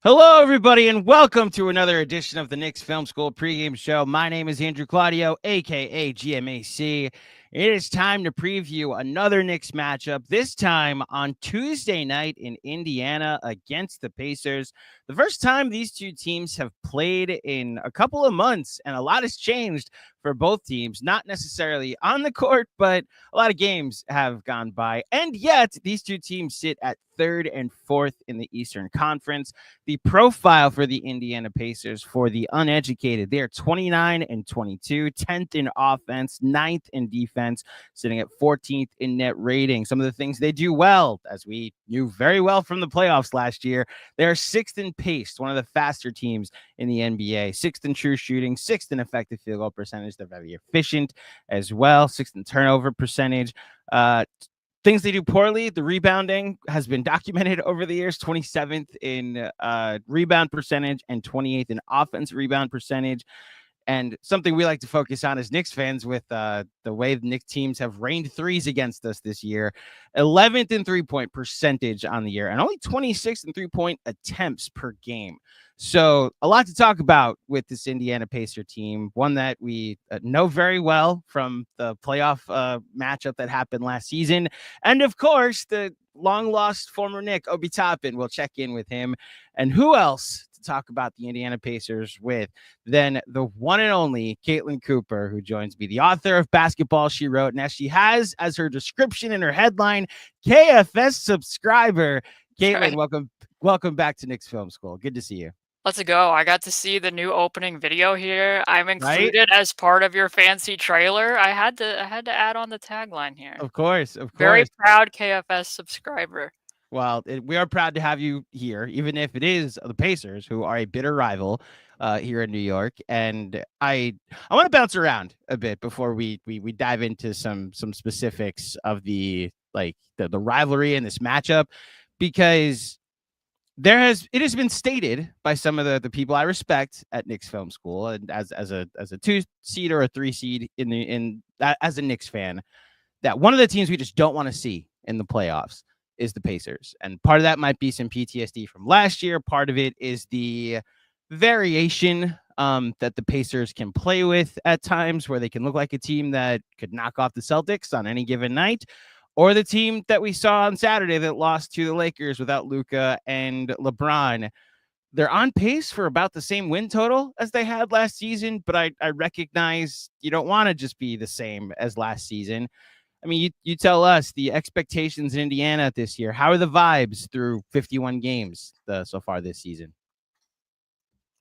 Hello, everybody, and welcome to another edition of the Knicks Film School pregame show. My name is Andrew Claudio, a.k.a. GMAC. It is time to preview another Knicks matchup, this time on Tuesday night in Indiana against the Pacers. The first time these two teams have played in a couple of months, and a lot has changed for both teams, not necessarily on the court, but a lot of games have gone by. And yet, these two teams sit at third and fourth in the Eastern Conference. The profile for the Indiana Pacers, for the uneducated, they are 29 and 22, 10th in offense, 9th in defense, sitting at 14th in net rating. Some of the things they do well, as we knew very well from the playoffs last year, they're 6th in pace, one of the faster teams in the NBA, 6th in true shooting, 6th in effective field goal percentage. They're very efficient as well, 6th in turnover percentage. Things they do poorly, the rebounding has been documented over the years, 27th in rebound percentage and 28th in offensive rebound percentage. And something we like to focus on as Knicks fans with the way the Knicks teams have rained threes against us this year, 11th in three-point percentage on the year and only 26th in three-point attempts per game. So a lot to talk about with this Indiana Pacer team, one that we know very well from the playoff matchup that happened last season. And of course, the long lost former Knick, Obi Toppin. We'll check in with him. And who else to talk about the Indiana Pacers with than the one and only Caitlin Cooper, who joins me, the author of Basketball She Wrote. Now she has as her description in her headline, KFS subscriber. Caitlin, Right. welcome back to Knicks Film School. Good to see you. Let's go. I got to see the new opening video here. I'm Right? included as part of your fancy trailer. I had to add on the tagline here. Of course, of Very course. proud KFS subscriber. Well, we are proud to have you here, even if it is the Pacers, who are a bitter rival here in New York. And I want to bounce around a bit before we dive into some specifics of the rivalry in this matchup, because it has been stated by some of the people I respect at Knicks Film School, and as a 2 seed or a 3 seed as a Knicks fan, that one of the teams we just don't want to see in the playoffs is the Pacers. And part of that might be some PTSD from last year. Part of it is the variation that the Pacers can play with at times, where they can look like a team that could knock off the Celtics on any given night, or the team that we saw on Saturday that lost to the Lakers without Luka and LeBron. They're on pace for about the same win total as they had last season, but I recognize you don't want to just be the same as last season. I mean, you tell us the expectations in Indiana this year. How are the vibes through 51 games so far this season?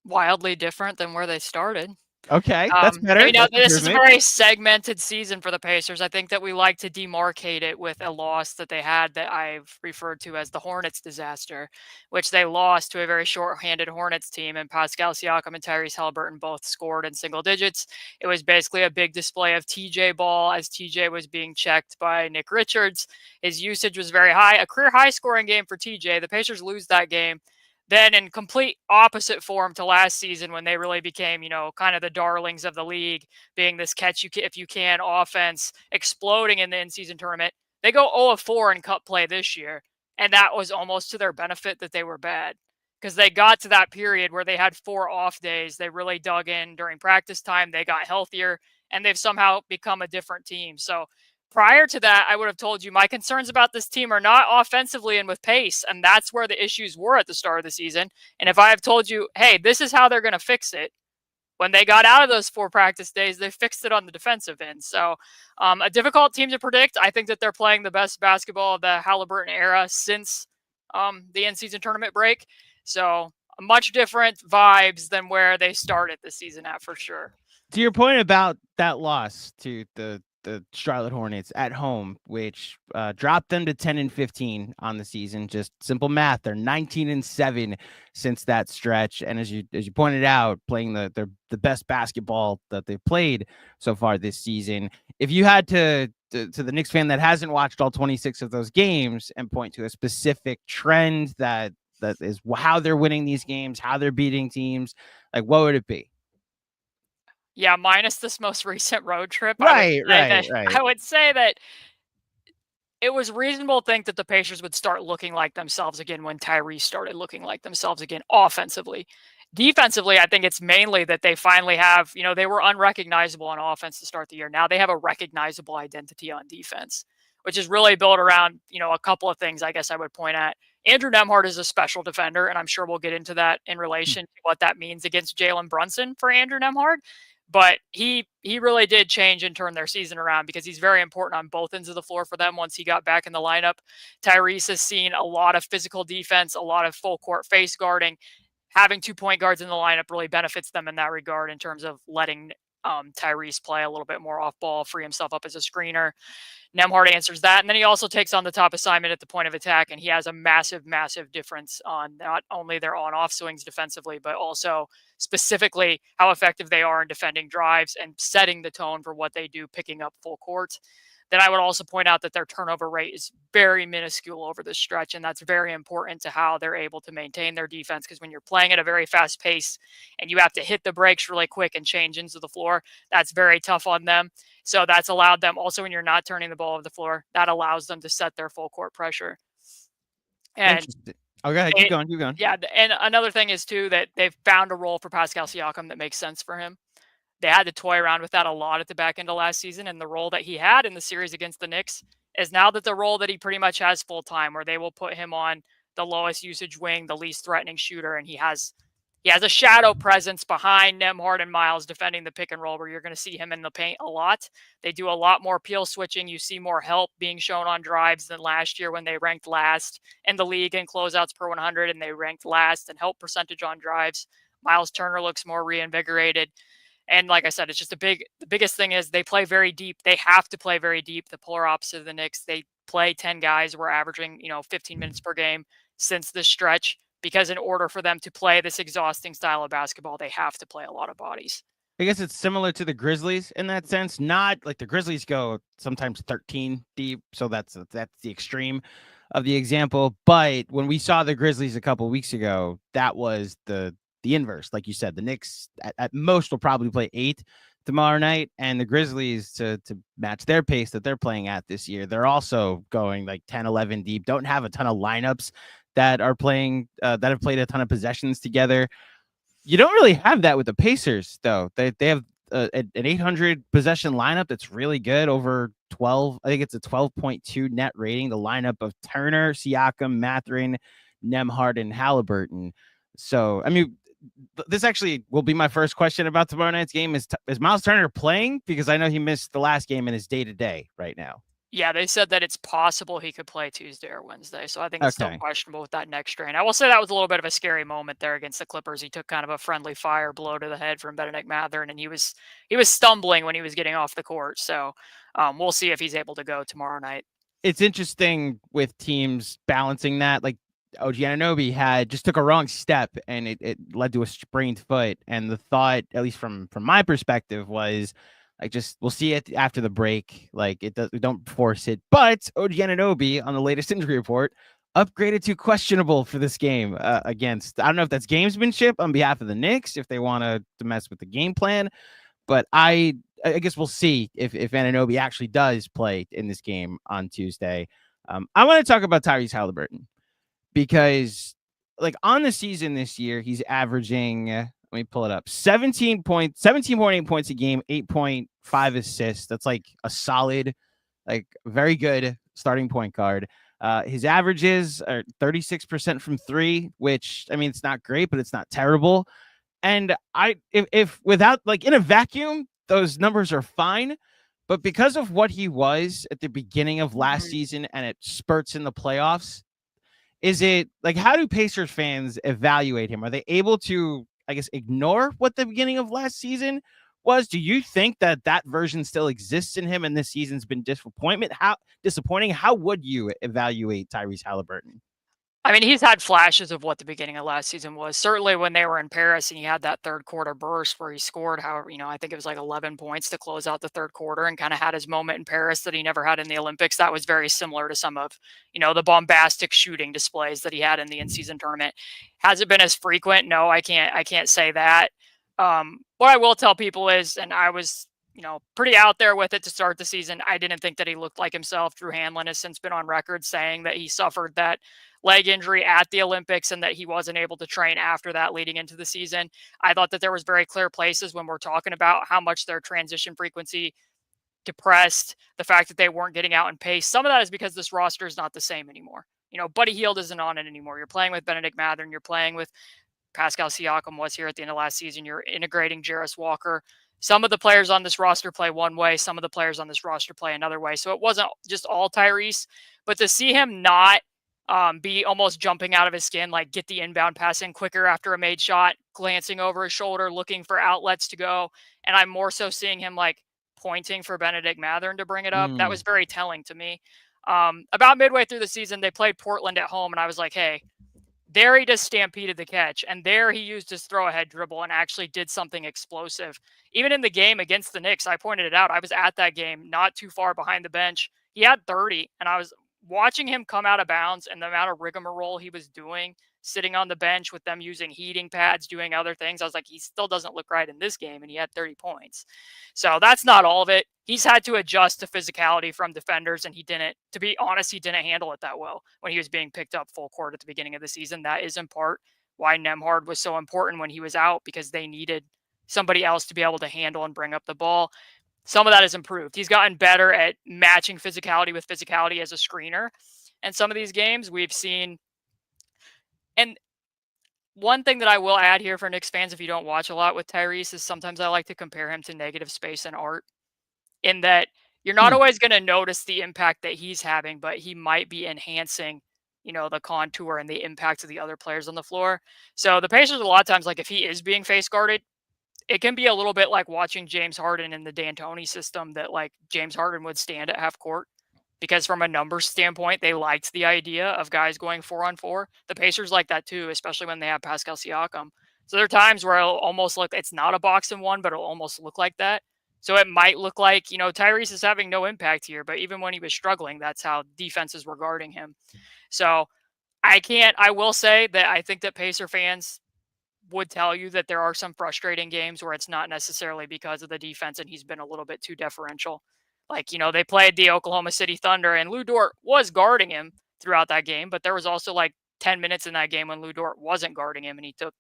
Wildly different than where they started. Okay, that's better. That's This is a improvement. very segmented season for the Pacers. I think that we like to demarcate it with a loss that they had that I've referred to as the Hornets disaster, which they lost to a very short-handed Hornets team, and Pascal Siakam and Tyrese Haliburton both scored in single digits. It was basically a big display of TJ ball as TJ was being checked by Nick Richards. His usage was very high, a career high scoring game for TJ. The Pacers lose that game. Then in complete opposite form to last season, when they really became, kind of the darlings of the league, being this catch you if you can offense, exploding in the in-season tournament, they go 0 of 4 in cup play this year, and that was almost to their benefit that they were bad, because they got to that period where they had 4 off days. They really dug in during practice time. They got healthier, and they've somehow become a different team. So prior to that, I would have told you my concerns about this team are not offensively and with pace, and that's where the issues were at the start of the season. And if I have told you, hey, this is how they're going to fix it, when they got out of those 4 practice days, they fixed it on the defensive end. So a difficult team to predict. I think that they're playing the best basketball of the Haliburton era since the in-season tournament break. So much different vibes than where they started the season at, for sure. To your point about that loss to the Charlotte Hornets at home, which dropped them to 10 and 15 on the season. Just simple math. They're 19 and 7 since that stretch. And as you pointed out, playing the best basketball that they've played so far this season. If you had to the Knicks fan that hasn't watched all 26 of those games and point to a specific trend that is how they're winning these games, how they're beating teams, like what would it be? Yeah, minus this most recent road trip, Right. I would say that It was reasonable to think that the Pacers would start looking like themselves again when Tyrese started looking like themselves again offensively. Defensively, I think it's mainly that they finally have, they were unrecognizable on offense to start the year. Now they have a recognizable identity on defense, which is really built around, a couple of things I guess I would point at. Andrew Nembhard is a special defender, and I'm sure we'll get into that in relation to what that means against Jalen Brunson for Andrew Nembhard. But he really did change and turn their season around because he's very important on both ends of the floor for them once he got back in the lineup. Tyrese has seen a lot of physical defense, a lot of full court face guarding. Having 2 point guards in the lineup really benefits them in that regard in terms of letting Tyrese play a little bit more off ball, free himself up as a screener. Nembhard answers that. And then he also takes on the top assignment at the point of attack. And he has a massive, massive difference on not only their on-off swings defensively, but also specifically how effective they are in defending drives and setting the tone for what they do, picking up full court. Then I would also point out that their turnover rate is very minuscule over the stretch, and that's very important to how they're able to maintain their defense, because when you're playing at a very fast pace and you have to hit the brakes really quick and change into the floor, that's very tough on them. So that's allowed them also, when you're not turning the ball over the floor, that allows them to set their full court pressure. And go ahead. Keep going. Yeah. And another thing is too, that they've found a role for Pascal Siakam that makes sense for him. They had to toy around with that a lot at the back end of last season. And the role that he had in the series against the Knicks is now that the role that he pretty much has full time, where they will put him on the lowest usage wing, the least threatening shooter. And he has a shadow presence behind Nembhard and Miles defending the pick and roll, where you're going to see him in the paint a lot. They do a lot more peel switching. You see more help being shown on drives than last year when they ranked last in the league in closeouts per 100, and they ranked last in help percentage on drives. Miles Turner looks more reinvigorated. And like I said, it's just the biggest thing is they play very deep. They have to play very deep. The polar opposite of the Knicks. They play 10 guys. We're averaging, 15 minutes per game since this stretch, because in order for them to play this exhausting style of basketball, they have to play a lot of bodies. I guess it's similar to the Grizzlies in that sense. Not like the Grizzlies go sometimes 13 deep, so that's the extreme of the example. But when we saw the Grizzlies a couple of weeks ago, that was the inverse. Like you said, the Knicks at most will probably play 8 tomorrow night, and the Grizzlies, to match their pace that they're playing at this year, they're also going like 10, 11 deep. Don't have a ton of lineups that are playing that have played a ton of possessions together. You don't really have that with the Pacers, though. They have an 800 possession lineup that's really good, over 12. I think it's a 12.2 net rating. The lineup of Turner, Siakam, Mathurin, Nembhard, and Haliburton. So, I mean, this actually will be my first question about tomorrow night's game. Is Miles Turner playing? Because I know he missed the last game in his day-to-day right now. Yeah, they said that it's possible he could play Tuesday or Wednesday. So I think it's still questionable with that neck strain. I will say that was a little bit of a scary moment there against the Clippers. He took kind of a friendly fire blow to the head from Benedict Mathurin, and he was stumbling when he was getting off the court. So we'll see if he's able to go tomorrow night. It's interesting with teams balancing that. Like OG Anunoby took a wrong step, and it led to a sprained foot. And the thought, at least from my perspective, was like, we'll see it after the break. Like, don't force it. But OG Anunoby on the latest injury report upgraded to questionable for this game against, I don't know if that's gamesmanship on behalf of the Knicks, if they want to mess with the game plan, but I guess we'll see if Anunoby actually does play in this game on Tuesday. I want to talk about Tyrese Haliburton, because like on the season this year, he's averaging, let me pull it up, 17.8 points a game, 8.5 assists. That's like a solid, like very good starting point guard. His averages are 36% from 3, which, I mean, it's not great, but it's not terrible. And if without, like, in a vacuum, those numbers are fine. But because of what he was at the beginning of last season and it spurts in the playoffs, is it like, how do Pacers fans evaluate him? Are they able to, I guess, ignore what the beginning of last season was? Do you think that version still exists in him and this season's been disappointing? How would you evaluate Tyrese Haliburton? I mean, he's had flashes of what the beginning of last season was. Certainly when they were in Paris and he had that third quarter burst where he scored, however, I think it was like 11 points to close out the third quarter, and kind of had his moment in Paris that he never had in the Olympics. That was very similar to some of, the bombastic shooting displays that he had in the in-season tournament. Has it been as frequent? No, I can't say that. What I will tell people is, and I was pretty out there with it to start the season. I didn't think that he looked like himself. Drew Hanlen has since been on record saying that he suffered that leg injury at the Olympics and that he wasn't able to train after that leading into the season. I thought that there was very clear places when we're talking about how much their transition frequency depressed, the fact that they weren't getting out in pace. Some of that is because this roster is not the same anymore. Buddy Hield isn't on it anymore. You're playing with Bennedict Mathurin. You're playing with Pascal Siakam was here at the end of last season. You're integrating Jarace Walker. Some of the players on this roster play one way. Some of the players on this roster play another way. So it wasn't just all Tyrese, but to see him not be almost jumping out of his skin, like get the inbound pass in quicker after a made shot, glancing over his shoulder, looking for outlets to go. And I'm more so seeing him like pointing for Bennedict Mathurin to bring it up. That was very telling to me. About midway through the season, they played Portland at home, and I was like, hey, there he just stampeded the catch, and there he used his throw-ahead dribble and actually did something explosive. Even in the game against the Knicks, I pointed it out. I was at that game, not too far behind the bench. He had 30, and I was watching him come out of bounds and the amount of rigmarole he was doing, sitting on the bench with them using heating pads, doing other things. I was like, he still doesn't look right in this game, and he had 30 points. So that's not all of it. He's had to adjust to physicality from defenders, and he didn't, to be honest, he didn't handle it that well when he was being picked up full court at the beginning of the season. That is in part why Nembhard was so important when he was out, because they needed somebody else to be able to handle and bring up the ball. Some of that has improved. He's gotten better at matching physicality with physicality as a screener. And some of these games we've seen. And one thing that I will add here for Knicks fans, if you don't watch a lot with Tyrese, is sometimes I like to compare him to negative space and art, in that you're not always going to notice the impact that he's having, but he might be enhancing, the contour and the impact of the other players on the floor. So the Pacers, a lot of times, like if he is being face guarded, it can be a little bit like watching James Harden in the D'Antoni system, that like James Harden would stand at half court, because from a numbers standpoint, they liked the idea of guys going 4-on-4. The Pacers like that too, especially when they have Pascal Siakam. So there are times where it'll almost look, it's not a box and one, but it'll almost look like that. So it might look like, Tyrese is having no impact here, but even when he was struggling, that's how defenses were guarding him. So I will say that I think that Pacer fans would tell you that there are some frustrating games where it's not necessarily because of the defense and he's been a little bit too deferential. Like, they played the Oklahoma City Thunder and Lou Dort was guarding him throughout that game, but there was also like 10 minutes in that game when Lou Dort wasn't guarding him and he took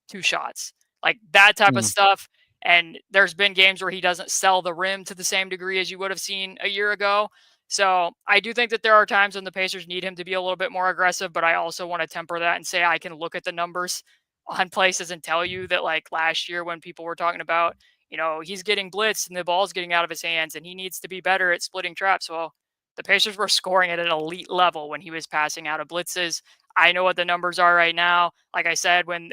2 shots. Like that type of stuff. And there's been games where he doesn't sell the rim to the same degree as you would have seen a year ago. So I do think that there are times when the Pacers need him to be a little bit more aggressive, but I also want to temper that and say I can look at the numbers on places and tell you that like last year when people were talking about, he's getting blitzed and the ball's getting out of his hands and he needs to be better at splitting traps. Well, the Pacers were scoring at an elite level when he was passing out of blitzes. I know what the numbers are right now. Like I said, when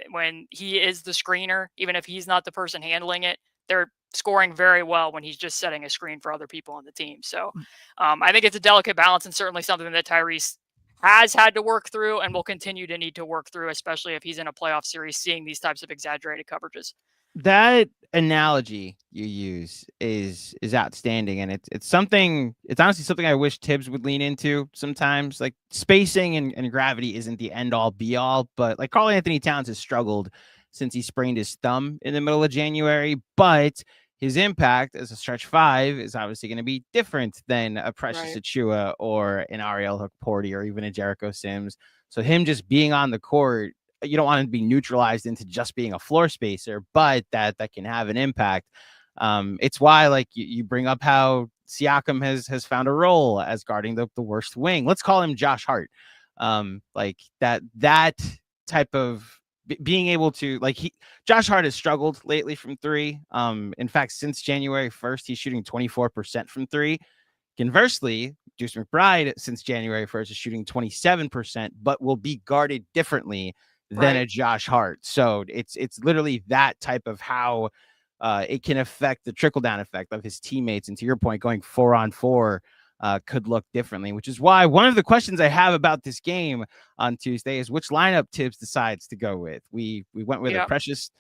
he is the screener, even if he's not the person handling it, they're scoring very well when he's just setting a screen for other people on the team. So I think it's a delicate balance and certainly something that Tyrese has had to work through and will continue to need to work through, especially if he's in a playoff series seeing these types of exaggerated coverages. That analogy you use is outstanding, and it's honestly something I wish Tibbs would lean into sometimes. Like spacing and gravity isn't the end all be all, but like Karl-Anthony Towns has struggled since he sprained his thumb in the middle of January, but his impact as a stretch 5 is obviously going to be different than a Precious Achiuwa or an Ariel Hook-Porty or even a Jericho Sims. So him just being on the court, you don't want him to be neutralized into just being a floor spacer, but that can have an impact. It's why, like you bring up how Siakam has found a role as guarding the worst wing. Let's call him Josh Hart. Like that type of being able to Josh Hart has struggled lately from 3. In fact, since January 1st, he's shooting 24% from 3. Conversely, Deuce McBride since January 1st is shooting 27%, but will be guarded differently than a Josh Hart. So it's literally that type of how it can affect the trickle down effect of his teammates. And to your point, going 4-on-4 could look differently, which is why one of the questions I have about this game on Tuesday is which lineup Tibbs decides to go with. We went with a Precious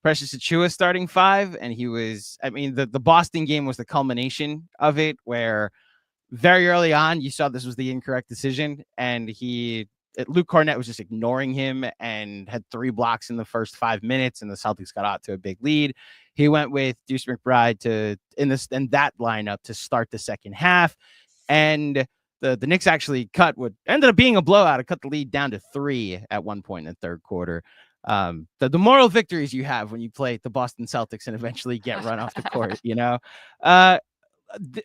Achiuwa starting 5, and he was, the Boston game was the culmination of it, where very early on you saw this was the incorrect decision, and he Luke Cornett was just ignoring him and had 3 blocks in the first 5 minutes, and the Celtics got out to a big lead. He went with Deuce McBride in that lineup to start the second half, and the Knicks actually cut what ended up being a blowout. It cut the lead down to 3 at one point in the third quarter. The moral victories you have when you play the Boston Celtics and eventually get run off the court,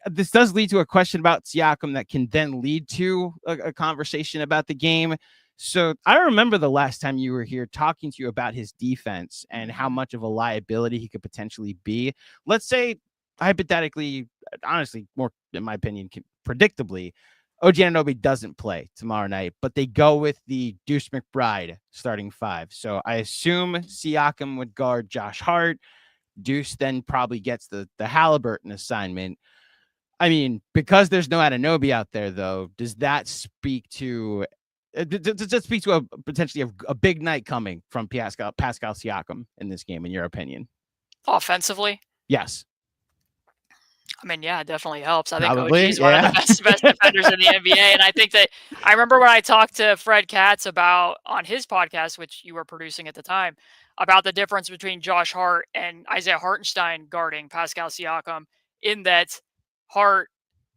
this does lead to a question about Siakam that can then lead to a conversation about the game. So I remember the last time you were here talking to you about his defense and how much of a liability he could potentially be. Let's say, hypothetically, honestly, more in my opinion, predictably, OG Anunoby doesn't play tomorrow night, but they go with the Deuce McBride starting 5. So I assume Siakam would guard Josh Hart. Deuce then probably gets the Haliburton assignment. I mean, because there's no Anunoby out there, though, does that speak to potentially a big night coming from Pascal Siakam in this game, in your opinion? Offensively? Yes. I mean, yeah, it definitely helps. I Probably, think OG is one of the best defenders in the NBA. And I think that I remember when I talked to Fred Katz on his podcast, which you were producing at the time, about the difference between Josh Hart and Isaiah Hartenstein guarding Pascal Siakam, in that Hart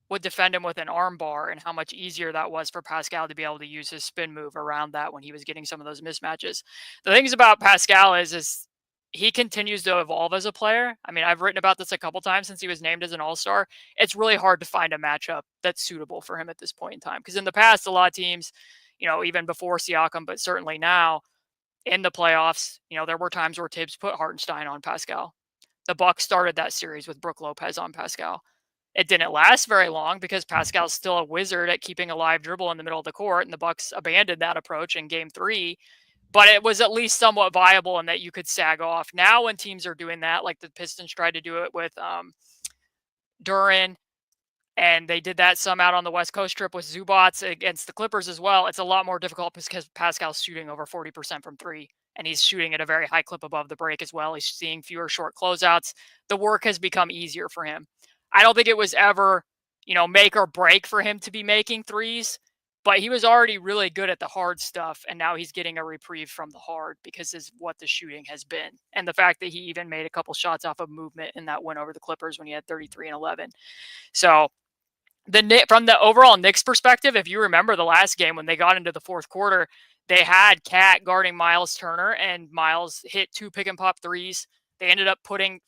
would defend him with an arm bar, and how much easier that was for Pascal to be able to use his spin move around that when he was getting some of those mismatches. The things about Pascal is he continues to evolve as a player. I mean, I've written about this a couple times since he was named as an all-star. It's really hard to find a matchup that's suitable for him at this point in time. Because in the past, a lot of teams, even before Siakam, but certainly now in the playoffs, there were times where Tibbs put Hartenstein on Pascal. The Bucks started that series with Brook Lopez on Pascal. It didn't last very long because Pascal's still a wizard at keeping a live dribble in the middle of the court, and the Bucks abandoned that approach in Game 3. But it was at least somewhat viable in that you could sag off. Now when teams are doing that, like the Pistons tried to do it with Duren, and they did that some out on the West Coast trip with Zubats against the Clippers as well, it's a lot more difficult because Pascal's shooting over 40% from 3, and he's shooting at a very high clip above the break as well. He's seeing fewer short closeouts. The work has become easier for him. I don't think it was ever, make or break for him to be making threes, but he was already really good at the hard stuff, and now he's getting a reprieve from the hard because of what the shooting has been. And the fact that he even made a couple shots off of movement in that win over the Clippers when he had 33 and 11. So from the overall Knicks perspective, if you remember the last game when they got into the fourth quarter, they had Cat guarding Miles Turner, and Miles hit 2 pick and pop threes. They ended up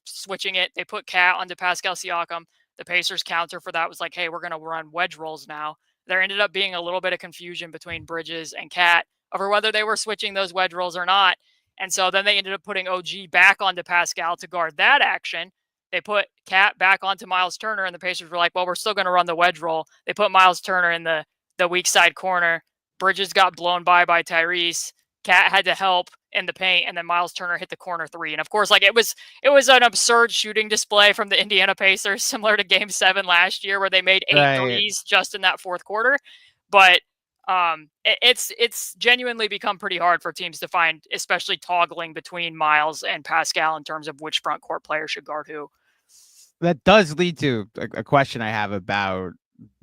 switching it. They put Cat onto Pascal Siakam. The Pacers counter for that was like, hey, we're going to run wedge rolls now. There ended up being a little bit of confusion between Bridges and Cat over whether they were switching those wedge rolls or not. And so then they ended up putting OG back onto Pascal to guard that action. They put Cat back onto Miles Turner, and the Pacers were like, well, we're still going to run the wedge roll. They put Miles Turner in the weak side corner. Bridges got blown by Tyrese. Cat had to help in the paint, and then Miles Turner hit the corner 3. And of course, it was an absurd shooting display from the Indiana Pacers, similar to Game 7 last year, where they made 8 threes just in that fourth quarter. But it's genuinely become pretty hard for teams to find, especially toggling between Miles and Pascal in terms of which front court player should guard who. That does lead to a question I have about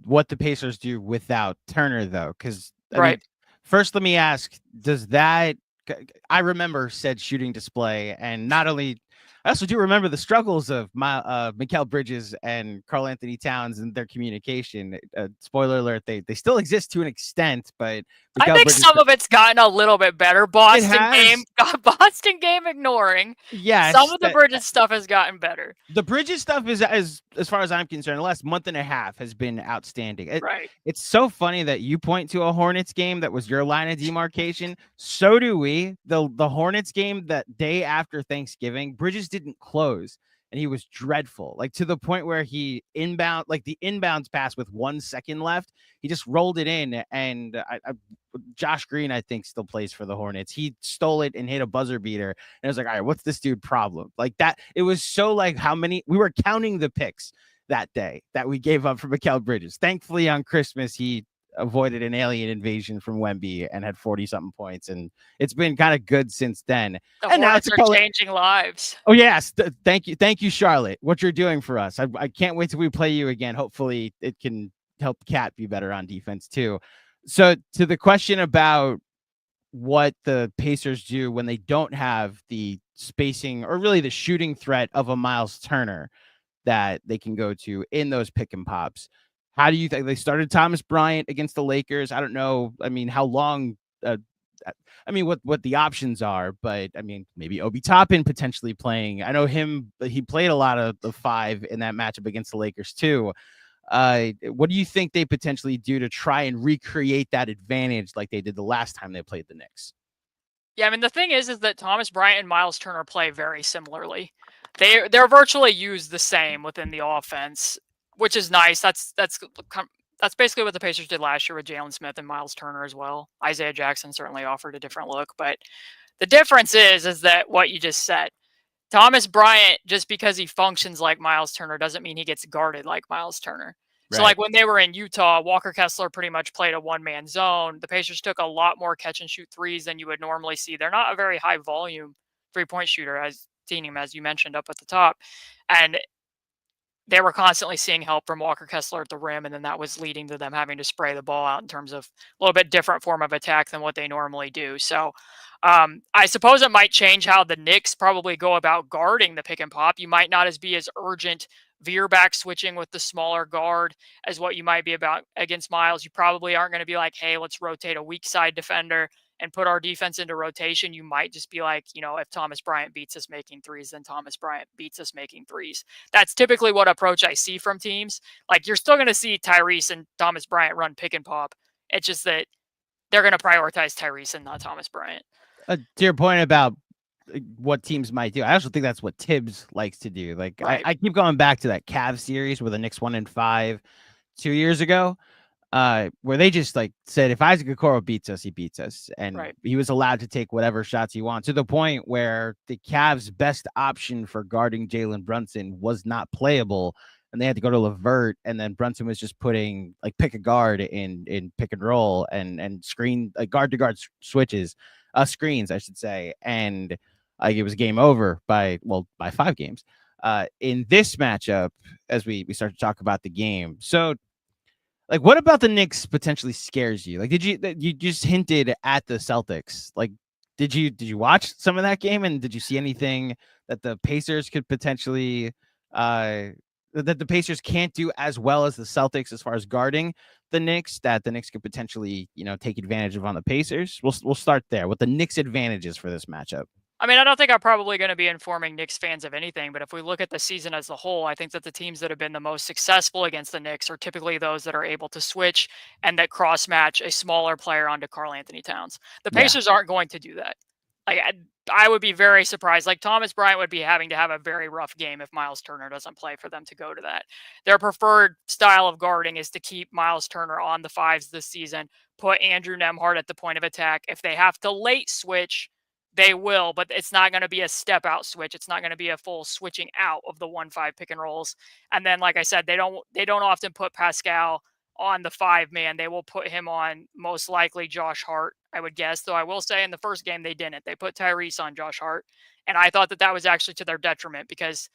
what the Pacers do without Turner, though, because first, let me ask, I remember said shooting display, and not only, I also do remember the struggles of Mikal Bridges and Karl Anthony Towns and their communication. Spoiler alert, they still exist to an extent, but I think Bridges, some of it's gotten a little bit better. Boston game ignoring. Yes, some of the Bridges stuff has gotten better. The Bridges stuff is, as far as I'm concerned, the last month and a half has been outstanding. It's so funny that you point to a Hornets game that was your line of demarcation. So do we. The Hornets game that day after Thanksgiving, Bridges didn't close, and he was dreadful, to the point where the inbounds pass with 1 second left, he just rolled it in, and Josh Green, I think, still plays for the Hornets. He stole it and hit a buzzer beater, and I was like, all right, what's this dude problem? That it was so how many, we were counting the picks that day that we gave up for Mikal Bridges. Thankfully on Christmas, he avoided an alien invasion from Wemby and had 40-something points, and it's been kind of good since then. And now it's changing lives. Oh yes, thank you, Charlotte. What you're doing for us. I can't wait till we play you again. Hopefully, it can help Cat be better on defense too. So to the question about what the Pacers do when they don't have the spacing or really the shooting threat of a Miles Turner that they can go to in those pick and pops. How do you think they started Thomas Bryant against the Lakers? I don't know. I mean, how long? I mean, what the options are, but I mean, maybe Obi Toppin potentially playing. I know him. He played a lot of the five in that matchup against the Lakers too. What do you think they potentially do to try and recreate that advantage like they did the last time they played the Knicks? Yeah, I mean, the thing is that Thomas Bryant and Miles Turner play very similarly. They're virtually used the same within the offense, which is nice. That's basically what the Pacers did last year with Jalen Smith and Miles Turner as well. Isaiah Jackson certainly offered a different look, but the difference is that what you just said. Thomas Bryant, just because he functions like Miles Turner, doesn't mean he gets guarded like Miles Turner. Right. So, like when they were in Utah, Walker Kessler pretty much played a one-man zone. The Pacers took a lot more catch-and-shoot threes than you would normally see. They're not a very high-volume three-point shooter, as team, as you mentioned up at the top. And they were constantly seeing help from Walker Kessler at the rim, and then that was leading to them having to spray the ball out in terms of a little bit different form of attack than what they normally do. So I suppose it might change how the Knicks probably go about guarding the pick and pop. You might not be as urgent veer back switching with the smaller guard as what you might be about against Miles. You probably aren't going to be like, hey, let's rotate a weak side defender and put our defense into rotation. You might just be like, if Thomas Bryant beats us making threes, then Thomas Bryant beats us making threes. That's typically what approach I see from teams. Like, you're still going to see Tyrese and Thomas Bryant run pick and pop. It's just that they're going to prioritize Tyrese and not Thomas Bryant. To your point about what teams might do, I also think that's what Tibbs likes to do. Like, right. I keep going back to that Cavs series where the Knicks won in 5 2 years ago. Where they just like said, if Isaac Okoro beats us, he beats us. And he was allowed to take whatever shots he wants, to the point where the Cavs' best option for guarding Jalen Brunson was not playable. And they had to go to LeVert, and then Brunson was just putting like pick a guard in pick and roll and screen guard to guard switches, screens, I should say. And it was game over by 5 games. In this matchup, as we start to talk about the game. So, like, what about the Knicks potentially scares you? Like, you just hinted at the Celtics. Like, did you watch some of that game, and did you see anything that the Pacers could potentially that the Pacers can't do as well as the Celtics as far as guarding the Knicks, that the Knicks could potentially, take advantage of on the Pacers? We'll start there. What the Knicks' advantages for this matchup? I mean, I don't think I'm probably going to be informing Knicks fans of anything, but if we look at the season as a whole, I think that the teams that have been the most successful against the Knicks are typically those that are able to switch and that cross match a smaller player onto Karl Anthony Towns. The Pacers aren't going to do that. Like, I would be very surprised. Like, Thomas Bryant would be having to have a very rough game if Miles Turner doesn't play for them to go to that. Their preferred style of guarding is to keep Miles Turner on the fives this season, put Andrew Nembhard at the point of attack. If they have to late switch, they will, but it's not going to be a step out switch. It's not going to be a full switching out of the 1-5 pick and rolls. And then, like I said, they don't often put Pascal on the 5-man. They will put him on most likely Josh Hart, I would guess. Though I will say in the first game they didn't. They put Tyrese on Josh Hart, and I thought that was actually to their detriment, because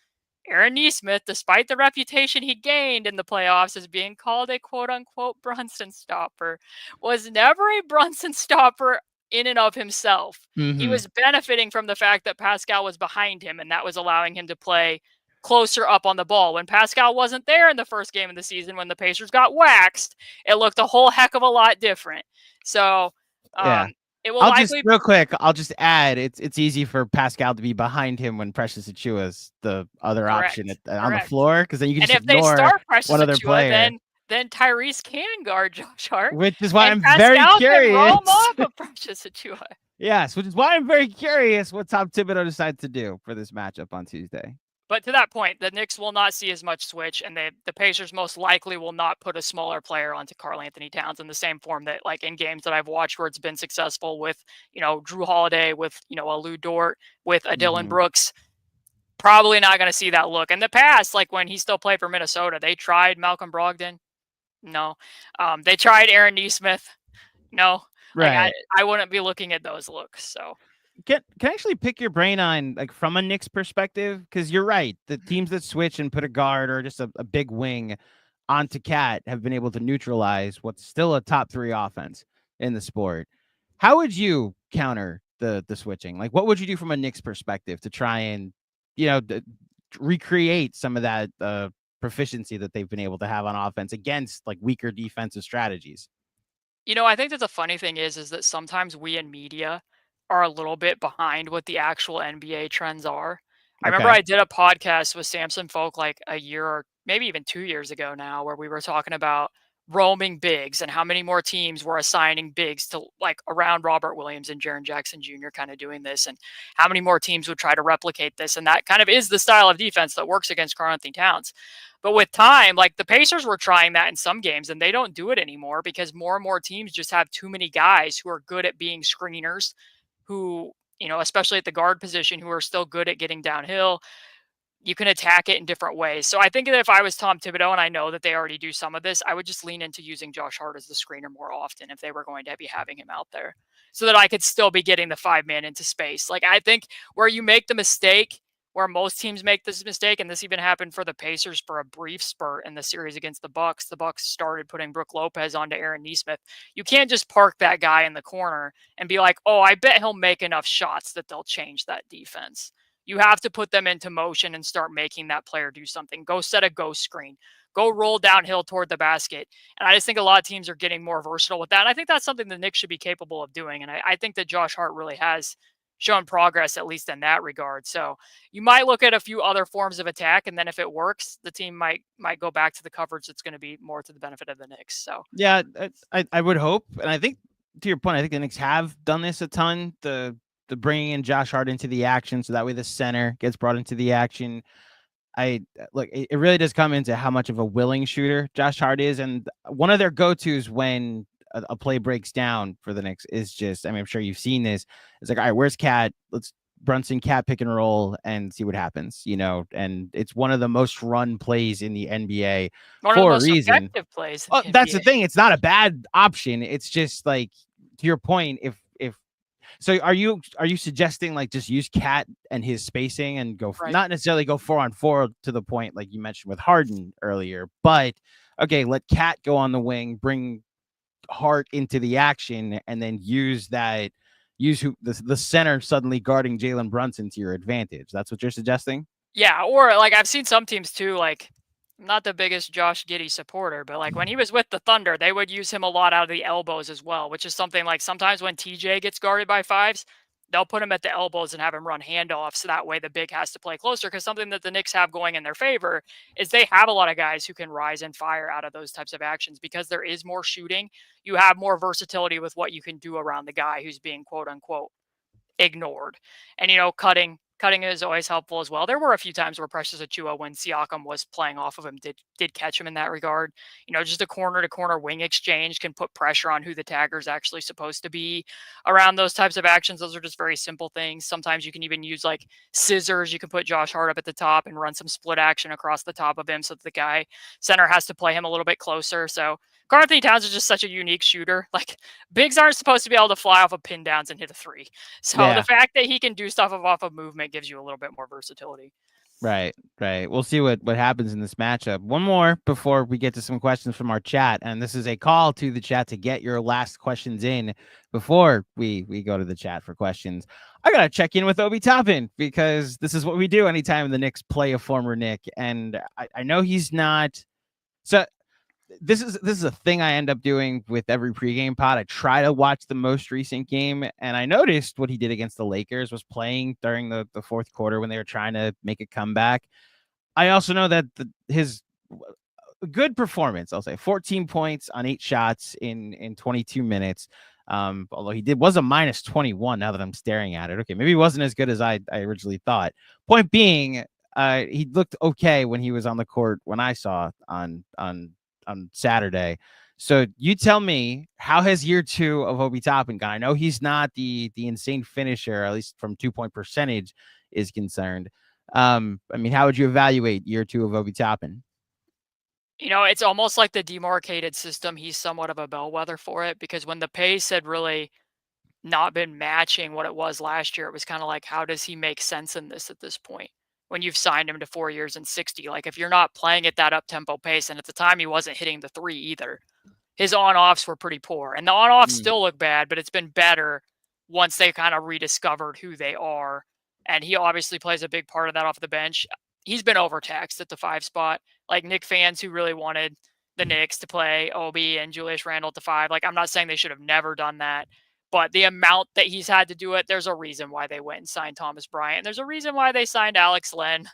Aaron Nesmith, despite the reputation he gained in the playoffs as being called a quote-unquote Brunson stopper, was never a Brunson stopper in and of himself. Mm-hmm. He was benefiting from the fact that Pascal was behind him, and that was allowing him to play closer up on the ball. When Pascal wasn't there in the first game of the season, when the Pacers got waxed, it looked a whole heck of a lot different. So, it will real quick, I'll just add, it's easy for Pascal to be behind him when Precious Achiuwa's the other option on the floor, because then you can just ignore one other player. Then Tyrese can guard Josh Hart, which is why I'm very curious. Can roam off of Precious Achiuwa. Yes, which is why I'm very curious what Tom Thibodeau decides to do for this matchup on Tuesday. But to that point, the Knicks will not see as much switch, and the Pacers most likely will not put a smaller player onto Karl Anthony Towns in the same form that, like, in games that I've watched where it's been successful with, Drew Holiday, with, a Lou Dort, with a Dylan Brooks. Probably not going to see that look. In the past, like when he still played for Minnesota, they tried Malcolm Brogdon. No. They tried Aaron Nesmith. No. Right. Like, I wouldn't be looking at those looks. So can I actually pick your brain on, like, from a Knicks perspective? Because you're right. The teams that switch and put a guard or just a big wing onto Cat have been able to neutralize what's still a top 3 offense in the sport. How would you counter the switching? Like, what would you do from a Knicks perspective to try and, recreate some of that proficiency that they've been able to have on offense against like weaker defensive strategies? I think that the funny thing is that sometimes we in media are a little bit behind what the actual NBA trends are. I remember Okay. I did a podcast with Samson Folk like a year or maybe even 2 years ago now, where we were talking about roaming bigs and how many more teams were assigning bigs to like around Robert Williams and Jaren Jackson Jr. kind of doing this, and how many more teams would try to replicate this. And that kind of is the style of defense that works against Karl-Anthony Towns. But with time, like the Pacers were trying that in some games and they don't do it anymore because more and more teams just have too many guys who are good at being screeners, who, especially at the guard position, who are still good at getting downhill. You can attack it in different ways. So I think that if I was Tom Thibodeau, and I know that they already do some of this, I would just lean into using Josh Hart as the screener more often if they were going to be having him out there, so that I could still be getting the 5-man into space. Like, I think where you make the mistake, where most teams make this mistake, and this even happened for the Pacers for a brief spurt in the series against the Bucks. The Bucks started putting Brook Lopez onto Aaron Nesmith. You can't just park that guy in the corner and be like, oh, I bet he'll make enough shots that they'll change that defense. You have to put them into motion and start making that player do something. Go set a ghost screen. Go roll downhill toward the basket. And I just think a lot of teams are getting more versatile with that. And I think that's something the Knicks should be capable of doing. And I think that Josh Hart really has shown progress, at least in that regard. So you might look at a few other forms of attack, and then if it works, the team might go back to the coverage that's going to be more to the benefit of the Knicks. So Yeah, I would hope, and I think to your point, I think the Knicks have done this a ton. The bringing in Josh Hart into the action, so that way the center gets brought into the action. I look, it really does come into how much of a willing shooter Josh Hart is, and one of their go-tos when a play breaks down for the Knicks is just, I mean, I'm sure you've seen this. It's like, all right, where's Cat? Let's Brunson Cat pick and roll and see what happens, and it's one of the most run plays in the NBA one of the for a most reason. effective plays in Oh, the that's the NBA. thing. It's not a bad option. It's just like, to your point, if so, are you suggesting like just use Cat and his spacing and go Right. not necessarily go 4-on-4 to the point like you mentioned with Harden earlier, but okay, let Cat go on the wing, bring Hart into the action, and then use the center suddenly guarding Jalen Brunson to your advantage. That's what you're suggesting? Yeah, or like I've seen some teams too, like I'm not the biggest Josh Giddey supporter, but like when he was with the Thunder, they would use him a lot out of the elbows as well, which is something like sometimes when TJ gets guarded by fives, they'll put him at the elbows and have him run handoffs. So that way the big has to play closer. Because something that the Knicks have going in their favor is they have a lot of guys who can rise and fire out of those types of actions because there is more shooting. You have more versatility with what you can do around the guy who's being quote unquote ignored. And cutting is always helpful as well. There were a few times where Precious Achua, when Siakam was playing off of him, did catch him in that regard. Just a corner to corner wing exchange can put pressure on who the tagger is actually supposed to be around those types of actions. Those are just very simple things. Sometimes you can even use like scissors. You can put Josh Hart up at the top and run some split action across the top of him so that the guy center has to play him a little bit closer. So Karl-Anthony Towns is just such a unique shooter. Like bigs aren't supposed to be able to fly off of pin downs and hit a three. So the Yeah. fact that he can do stuff off of movement gives you a little bit more versatility. Right. We'll see what happens in this matchup. One more before we get to some questions from our chat, and this is a call to the chat to get your last questions in before we go to the chat for questions. I gotta check in with Obi Toppin because this is what we do anytime the Knicks play a former Knick, and I know he's not. So this is a thing I end up doing with every pregame pod. I try to watch the most recent game, and I noticed what he did against the Lakers was playing during the fourth quarter when they were trying to make a comeback. I also know that his good performance, I'll say 14 points on 8 shots in 22 minutes. Although he was a minus 21 now that I'm staring at it. Okay, maybe he wasn't as good as I originally thought. Point being, he looked okay when he was on the court when I saw on Saturday. So you tell me, how has year 2 of Obi Toppin gone? I know he's not the insane finisher, at least from 2-point percentage is concerned. I mean, how would you evaluate year 2 of Obi Toppin? It's almost like the demarcated system. He's somewhat of a bellwether for it because when the pace had really not been matching what it was last year, it was kind of like, how does he make sense in this at this point? when you've signed him to 4 years and 60. Like if you're not playing at that up-tempo pace, and at the time he wasn't hitting the three either. His on-offs were pretty poor. And the on-offs still look bad, but it's been better once they kind of rediscovered who they are. And he obviously plays a big part of that off the bench. He's been overtaxed at the 5 spot. Like Knick fans who really wanted the Knicks to play Obi and Julius Randle at the 5. Like I'm not saying they should have never done that, but the amount that he's had to do it, there's a reason why they went and signed Thomas Bryant. There's a reason why they signed Alex Len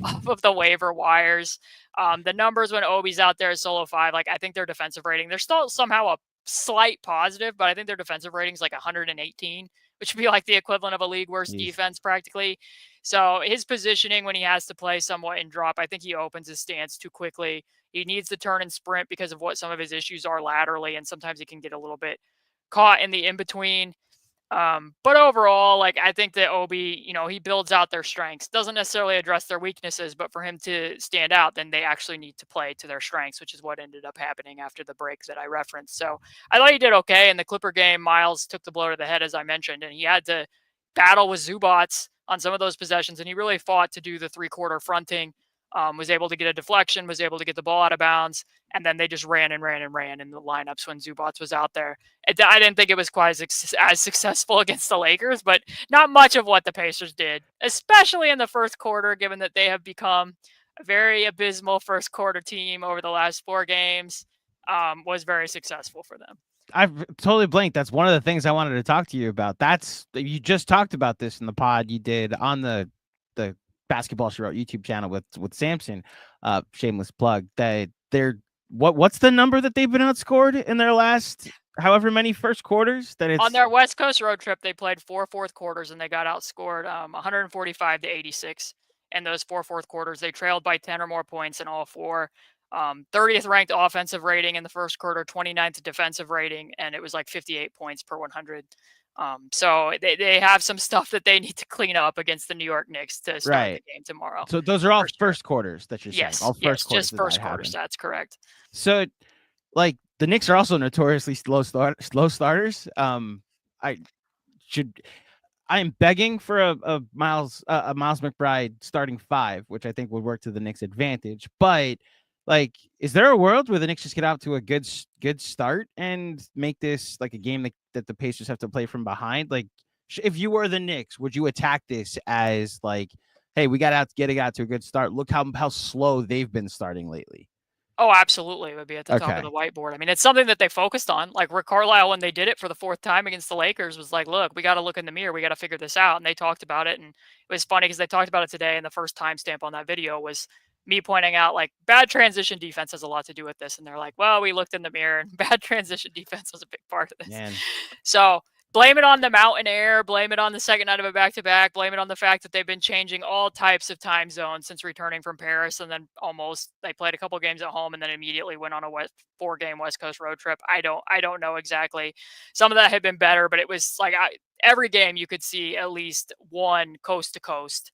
off of the waiver wires. The numbers when Obi's out there is solo 5, like I think their defensive rating, they're still somehow a slight positive, but I think their defensive rating is like 118, which would be like the equivalent of a league worst defense practically. So his positioning when he has to play somewhat in drop, I think he opens his stance too quickly. He needs to turn and sprint because of what some of his issues are laterally, and sometimes he can get a little bit caught in the in-between. But overall, like I think that Obi, he builds out their strengths, doesn't necessarily address their weaknesses, but for him to stand out, then they actually need to play to their strengths, which is what ended up happening after the break that I referenced. So I thought he did okay in the Clipper game. Miles took the blow to the head, as I mentioned, and he had to battle with Zubats on some of those possessions, and he really fought to do the 3-quarter fronting. Was able to get a deflection, was able to get the ball out of bounds, and then they just ran in the lineups when Zubats was out there. I didn't think it was quite as successful against the Lakers, but not much of what the Pacers did, especially in the first quarter, given that they have become a very abysmal first quarter team over the last 4 games, was very successful for them. I've totally blanked. That's one of the things I wanted to talk to you about. You just talked about this in the pod you did on the Basketball She Wrote YouTube channel with Samson. Shameless plug. What's the number that they've been outscored in their last however many first quarters? On their West Coast road trip, they played 4 fourth quarters and they got outscored 145 to 86. In those 4 fourth quarters, they trailed by 10 or more points in all 4. 30th ranked offensive rating in the first quarter, 29th defensive rating, and it was like 58 points per 100. So they have some stuff that they need to clean up against the New York Knicks to start the game tomorrow. So those are all first quarters that you're saying? Yes, all first quarters. Just first quarters. That's correct. So, like, the Knicks are also notoriously slow starters. I am begging for a Miles McBride starting 5, which I think would work to the Knicks' advantage. But like, is there a world where the Knicks just get out to a good start and make this like a game that the Pacers have to play from behind? Like, if you were the Knicks, would you attack this as like, hey, we got to get to a good start? Look how slow they've been starting lately. Oh, absolutely. It would be at the top of the whiteboard. I mean, it's something that they focused on. Like Rick Carlisle, when they did it for the 4th time against the Lakers, was like, look, we got to look in the mirror. We got to figure this out. And they talked about it. And it was funny because they talked about it today. And the first timestamp on that video was me pointing out like bad transition defense has a lot to do with this. And they're like, well, we looked in the mirror and bad transition defense was a big part of this. Man. So blame it on the mountain air, blame it on the second night of a back-to-back, blame it on the fact that they've been changing all types of time zones since returning from Paris. And then they played a couple games at home and then immediately went on a 4-game West Coast road trip. I don't know exactly. Some of that had been better, but it was like every game you could see at least one coast-to-coast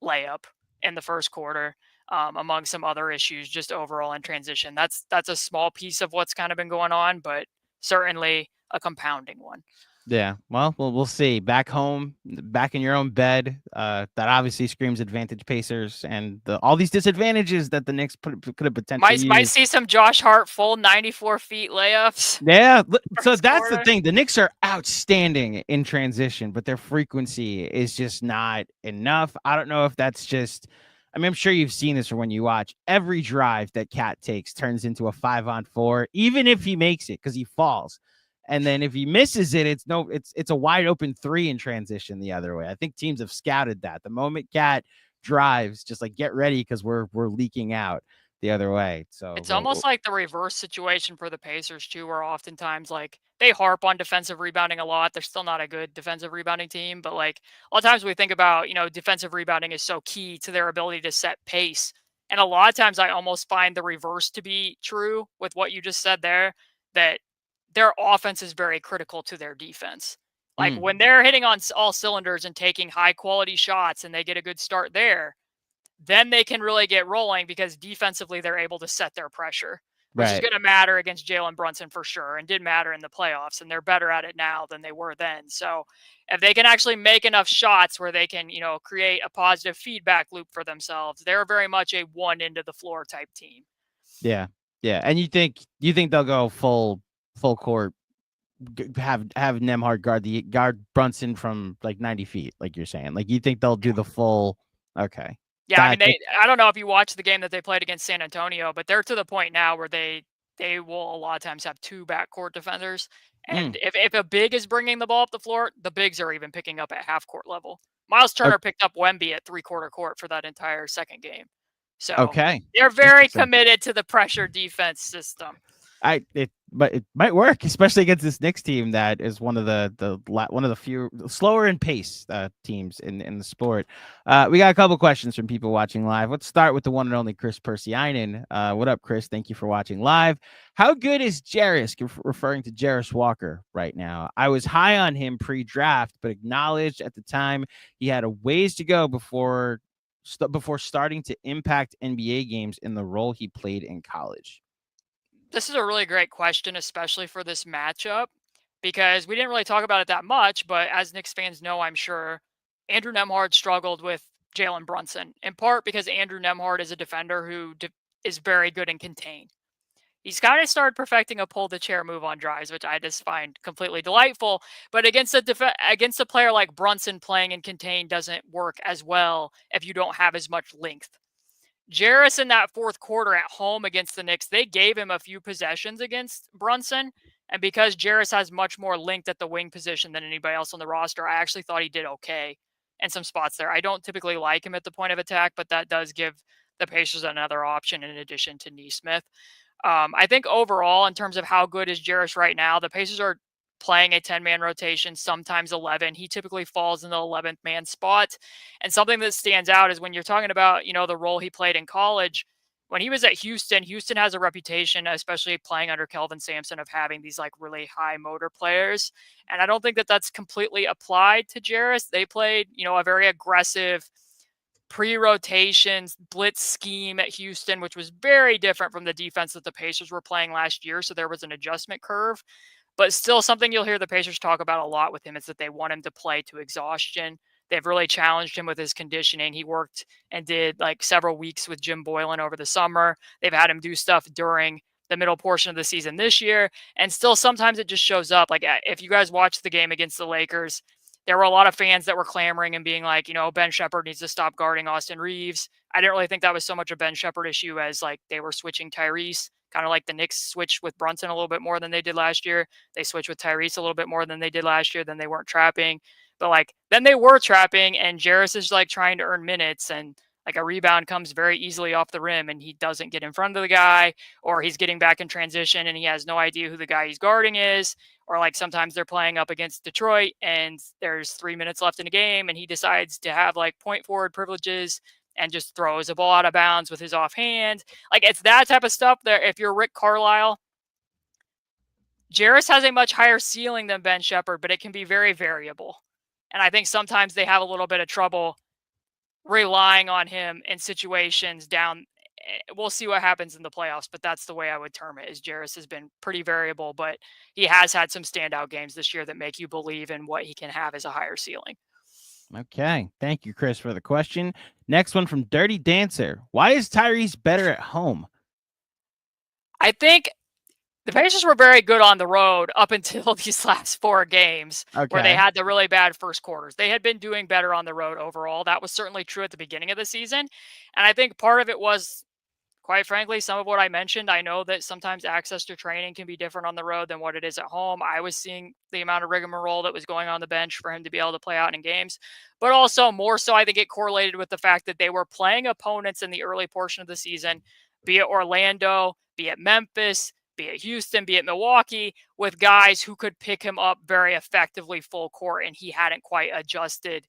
layup in the first quarter. Among some other issues just overall in transition. That's a small piece of what's kind of been going on, but certainly a compounding one. Yeah, well, we'll see. Back home, back in your own bed, that obviously screams advantage Pacers, and all these disadvantages that the Knicks could have potentially might see some Josh Hart full 94 feet layups. Yeah, so that's the thing. The Knicks are outstanding in transition, but their frequency is just not enough. I don't know if that's just. I mean, I'm sure you've seen this from when you watch. Every drive that Cat takes turns into a 5-on-4, even if he makes it because he falls. And then if he misses it, it's a wide open 3 in transition the other way. I think teams have scouted that. The moment Cat drives, just like get ready because we're leaking out the other way. So it's almost like the reverse situation for the Pacers too, where oftentimes like they harp on defensive rebounding a lot. They're still not a good defensive rebounding team, but like a lot of times we think about, defensive rebounding is so key to their ability to set pace. And a lot of times I almost find the reverse to be true with what you just said there, that their offense is very critical to their defense. Like when they're hitting on all cylinders and taking high quality shots and they get a good start there, then they can really get rolling because defensively they're able to set their pressure. which is Right. going to matter against Jalen Brunson for sure, and did matter in the playoffs, and they're better at it now than they were then. So if they can actually make enough shots where they can, create a positive feedback loop for themselves, they're very much a one into the floor type team. Yeah. Yeah. And you think they'll go full court, have Nembhard guard Brunson from like 90 feet, like you're saying? Like, you think they'll do the full? Okay. Yeah, I mean, I don't know if you watched the game that they played against San Antonio, but they're to the point now where they will a lot of times have two backcourt defenders. And if a big is bringing the ball up the floor, the bigs are even picking up at half court level. Miles Turner picked up Wemby at 3/4 court for that entire second game. So Okay. They're very committed to the pressure defense system. But it might work, especially against this Knicks team that is one of the few slower in pace teams in the sport. We got a couple questions from people watching live. Let's start with the one and only Chris Persianen. What up, Chris? Thank you for watching live. How good is Jarace, referring to Jarace Walker right now? I was high on him pre-draft, but acknowledged at the time he had a ways to go before starting to impact NBA games in the role he played in college. This is a really great question, especially for this matchup, because we didn't really talk about it that much, but as Knicks fans know, I'm sure, Andrew Nembhard struggled with Jalen Brunson, in part because Andrew Nembhard is a defender who is very good in contain. He's kind of started perfecting a pull the chair move on drives, which I just find completely delightful. But against a player like Brunson, playing in contain doesn't work as well if you don't have as much length. Jarace in that fourth quarter at home against the Knicks, they gave him a few possessions against Brunson. And because Jarace has much more length at the wing position than anybody else on the roster, I actually thought he did okay in some spots there. I don't typically like him at the point of attack, but that does give the Pacers another option in addition to Nesmith. I think overall, in terms of how good is Jarace right now, the Pacers are playing a 10-man rotation, sometimes 11. He typically falls in the 11th man spot. And something that stands out is when you're talking about, the role he played in college, when he was at Houston has a reputation, especially playing under Kelvin Sampson, of having these like really high motor players. And I don't think that that's completely applied to Jarace. They played, a very aggressive pre-rotations blitz scheme at Houston, which was very different from the defense that the Pacers were playing last year. So there was an adjustment curve. But still, something you'll hear the Pacers talk about a lot with him is that they want him to play to exhaustion. They've really challenged him with his conditioning. He worked and did like several weeks with Jim Boylan over the summer. They've had him do stuff during the middle portion of the season this year. And still, sometimes it just shows up. Like if you guys watched the game against the Lakers, there were a lot of fans that were clamoring and being like, Ben Shepherd needs to stop guarding Austin Reeves. I didn't really think that was so much a Ben Shepherd issue as like they were switching Tyrese. Kind of like the Knicks switched with Brunson a little bit more than they did last year. They switched with Tyrese a little bit more than they did last year. Then they weren't trapping. But then they were trapping, and Jarace is like trying to earn minutes, and like a rebound comes very easily off the rim and he doesn't get in front of the guy, or he's getting back in transition and he has no idea who the guy he's guarding is. Or like sometimes they're playing up against Detroit and there's 3 minutes left in the game and he decides to have like point forward privileges and just throws a ball out of bounds with his offhand. Like it's that type of stuff there. If you're Rick Carlisle, Jarace has a much higher ceiling than Ben Shepherd, but it can be very variable. And I think sometimes they have a little bit of trouble relying on him in situations down. We'll see what happens in the playoffs, but that's the way I would term it. Is Jarace has been pretty variable, but he has had some standout games this year that make you believe in what he can have as a higher ceiling. Okay. Thank you, Chris, for the question. Next one from Dirty Dancer. Why is Tyrese better at home? I think the Pacers were very good on the road up until these last 4 games where they had the really bad first quarters. They had been doing better on the road overall. That was certainly true at the beginning of the season. And I think part of it was, quite frankly, some of what I mentioned. I know that sometimes access to training can be different on the road than what it is at home. I was seeing the amount of rigmarole that was going on the bench for him to be able to play out in games. But also more so, I think it correlated with the fact that they were playing opponents in the early portion of the season, be it Orlando, be it Memphis, be it Houston, be it Milwaukee, with guys who could pick him up very effectively full court, and he hadn't quite adjusted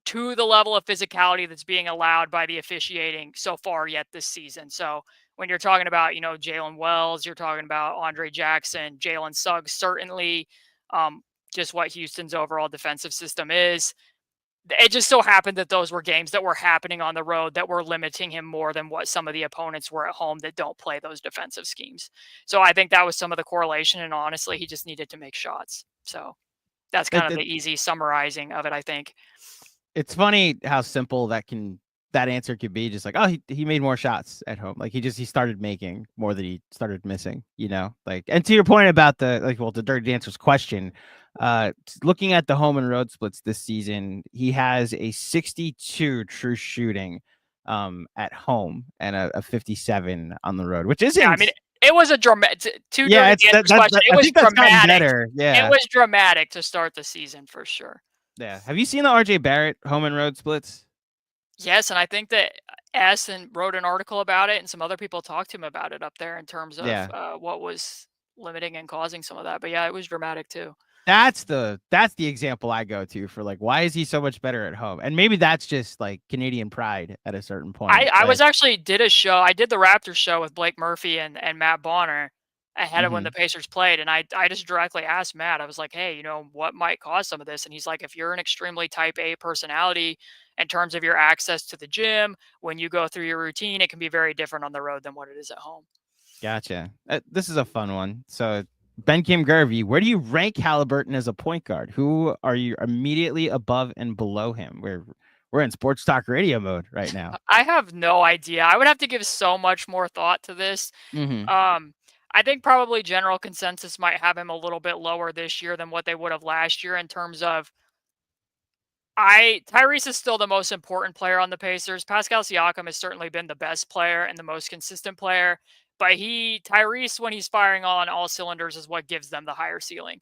to the level of physicality that's being allowed by the officiating so far yet this season. So when you're talking about, Jalen Wells, you're talking about Andre Jackson, Jalen Suggs, certainly just what Houston's overall defensive system is. it just so happened that those were games that were happening on the road that were limiting him more than what some of the opponents were at home that don't play those defensive schemes. So I think that was some of the correlation. And honestly, he just needed to make shots. So that's kind of the easy summarizing of it, I think. It's funny how simple that answer could be. Just like, oh, he made more shots at home. Like he started making more than he started missing, like, and to your point about the Dirty Dancer's question, looking at the home and road splits this season, he has a 62 true shooting at home and a 57 on the road, which isn't. Yeah, I mean, it was a dramatic. Yeah, it was dramatic. Yeah, it was dramatic to start the season for sure. Yeah. Have you seen the RJ Barrett home and road splits? Yes, and I think that wrote an article about it, and some other people talked to him about it up there in terms of what was limiting and causing some of that. But yeah, it was dramatic too. That's the example I go to for like, why is he so much better at home? And maybe that's just like Canadian pride at a certain point. I was actually did a show. I did the Raptors show with Blake Murphy and Matt Bonner ahead of when the Pacers played. And I just directly asked Matt, I was like, hey, what might cause some of this? And he's like, if you're an extremely type A personality in terms of your access to the gym, when you go through your routine, it can be very different on the road than what it is at home. Gotcha. This is a fun one. So Ben Kim Gervey, where do you rank Haliburton as a point guard? Who are you immediately above and below him? We're in sports talk radio mode right now. I have no idea. I would have to give so much more thought to this. I think probably general consensus might have him a little bit lower this year than what they would have last year in terms of Tyrese is still the most important player on the Pacers. Pascal Siakam has certainly been the best player and the most consistent player, but Tyrese, when he's firing on all cylinders, is what gives them the higher ceiling.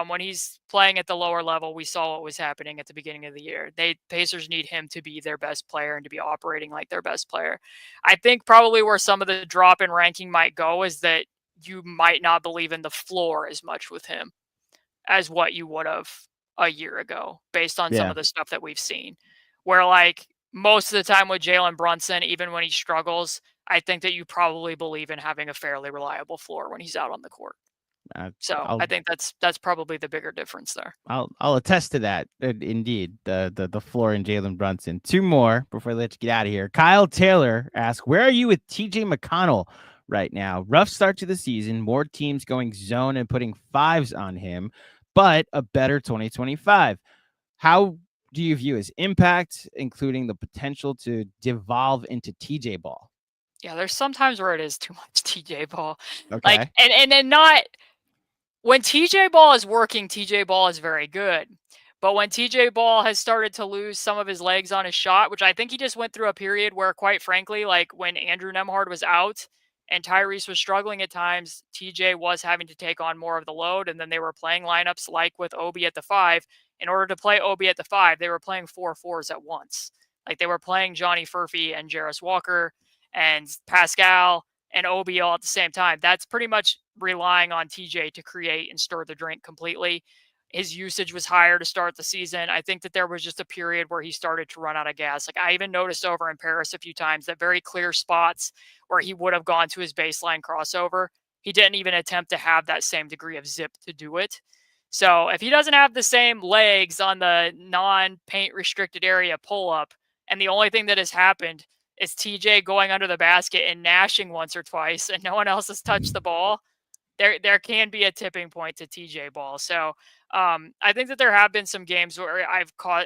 When he's playing at the lower level, we saw what was happening at the beginning of the year. Pacers need him to be their best player and to be operating like their best player. I think probably where some of the drop in ranking might go is that you might not believe in the floor as much with him as what you would have a year ago based on some of the stuff that we've seen. Where like most of the time with Jalen Brunson, even when he struggles, I think that you probably believe in having a fairly reliable floor when he's out on the court. I think that's probably the bigger difference there. I'll attest to that. Indeed, the floor in Jalen Brunson. Two more before I let you get out of here. Kyle Taylor asks, where are you with TJ McConnell right now? Rough start to the season, more teams going zone and putting fives on him, but a better 2025. How do you view his impact, including the potential to devolve into TJ ball? Yeah, there's sometimes where it is too much TJ ball. Okay. Like, and then not when TJ ball is working, TJ ball is very good. But when TJ ball has started to lose some of his legs on his shot, which I think he just went through a period where, quite frankly, like when Andrew Nembhard was out and Tyrese was struggling at times, TJ was having to take on more of the load. And then they were playing lineups like with Obi at the 5. In order to play Obi at the 5, they were playing 4-4s at once. Like they were playing Johnny Furphy and Jarace Walker and Pascal and Obi all at the same time. That's pretty much relying on TJ to create and stir the drink completely. His usage was higher to start the season. I think that there was just a period where he started to run out of gas. Like I even noticed over in Paris a few times that very clear spots where he would have gone to his baseline crossover. He didn't even attempt to have that same degree of zip to do it. So if he doesn't have the same legs on the non-paint restricted area pull-up, and the only thing that has happened is TJ going under the basket and gnashing once or twice, and no one else has touched the ball, there can be a tipping point to TJ ball. So I think that there have been some games where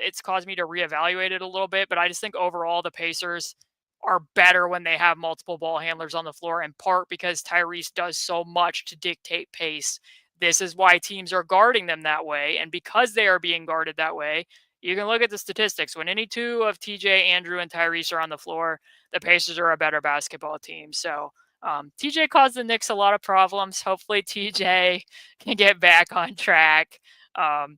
it's caused me to reevaluate it a little bit, but I just think overall the Pacers are better when they have multiple ball handlers on the floor, in part because Tyrese does so much to dictate pace. This is why teams are guarding them that way. And because they are being guarded that way, you can look at the statistics. When any two of TJ, Andrew, and Tyrese are on the floor, the Pacers are a better basketball team. So TJ caused the Knicks a lot of problems. Hopefully TJ can get back on track in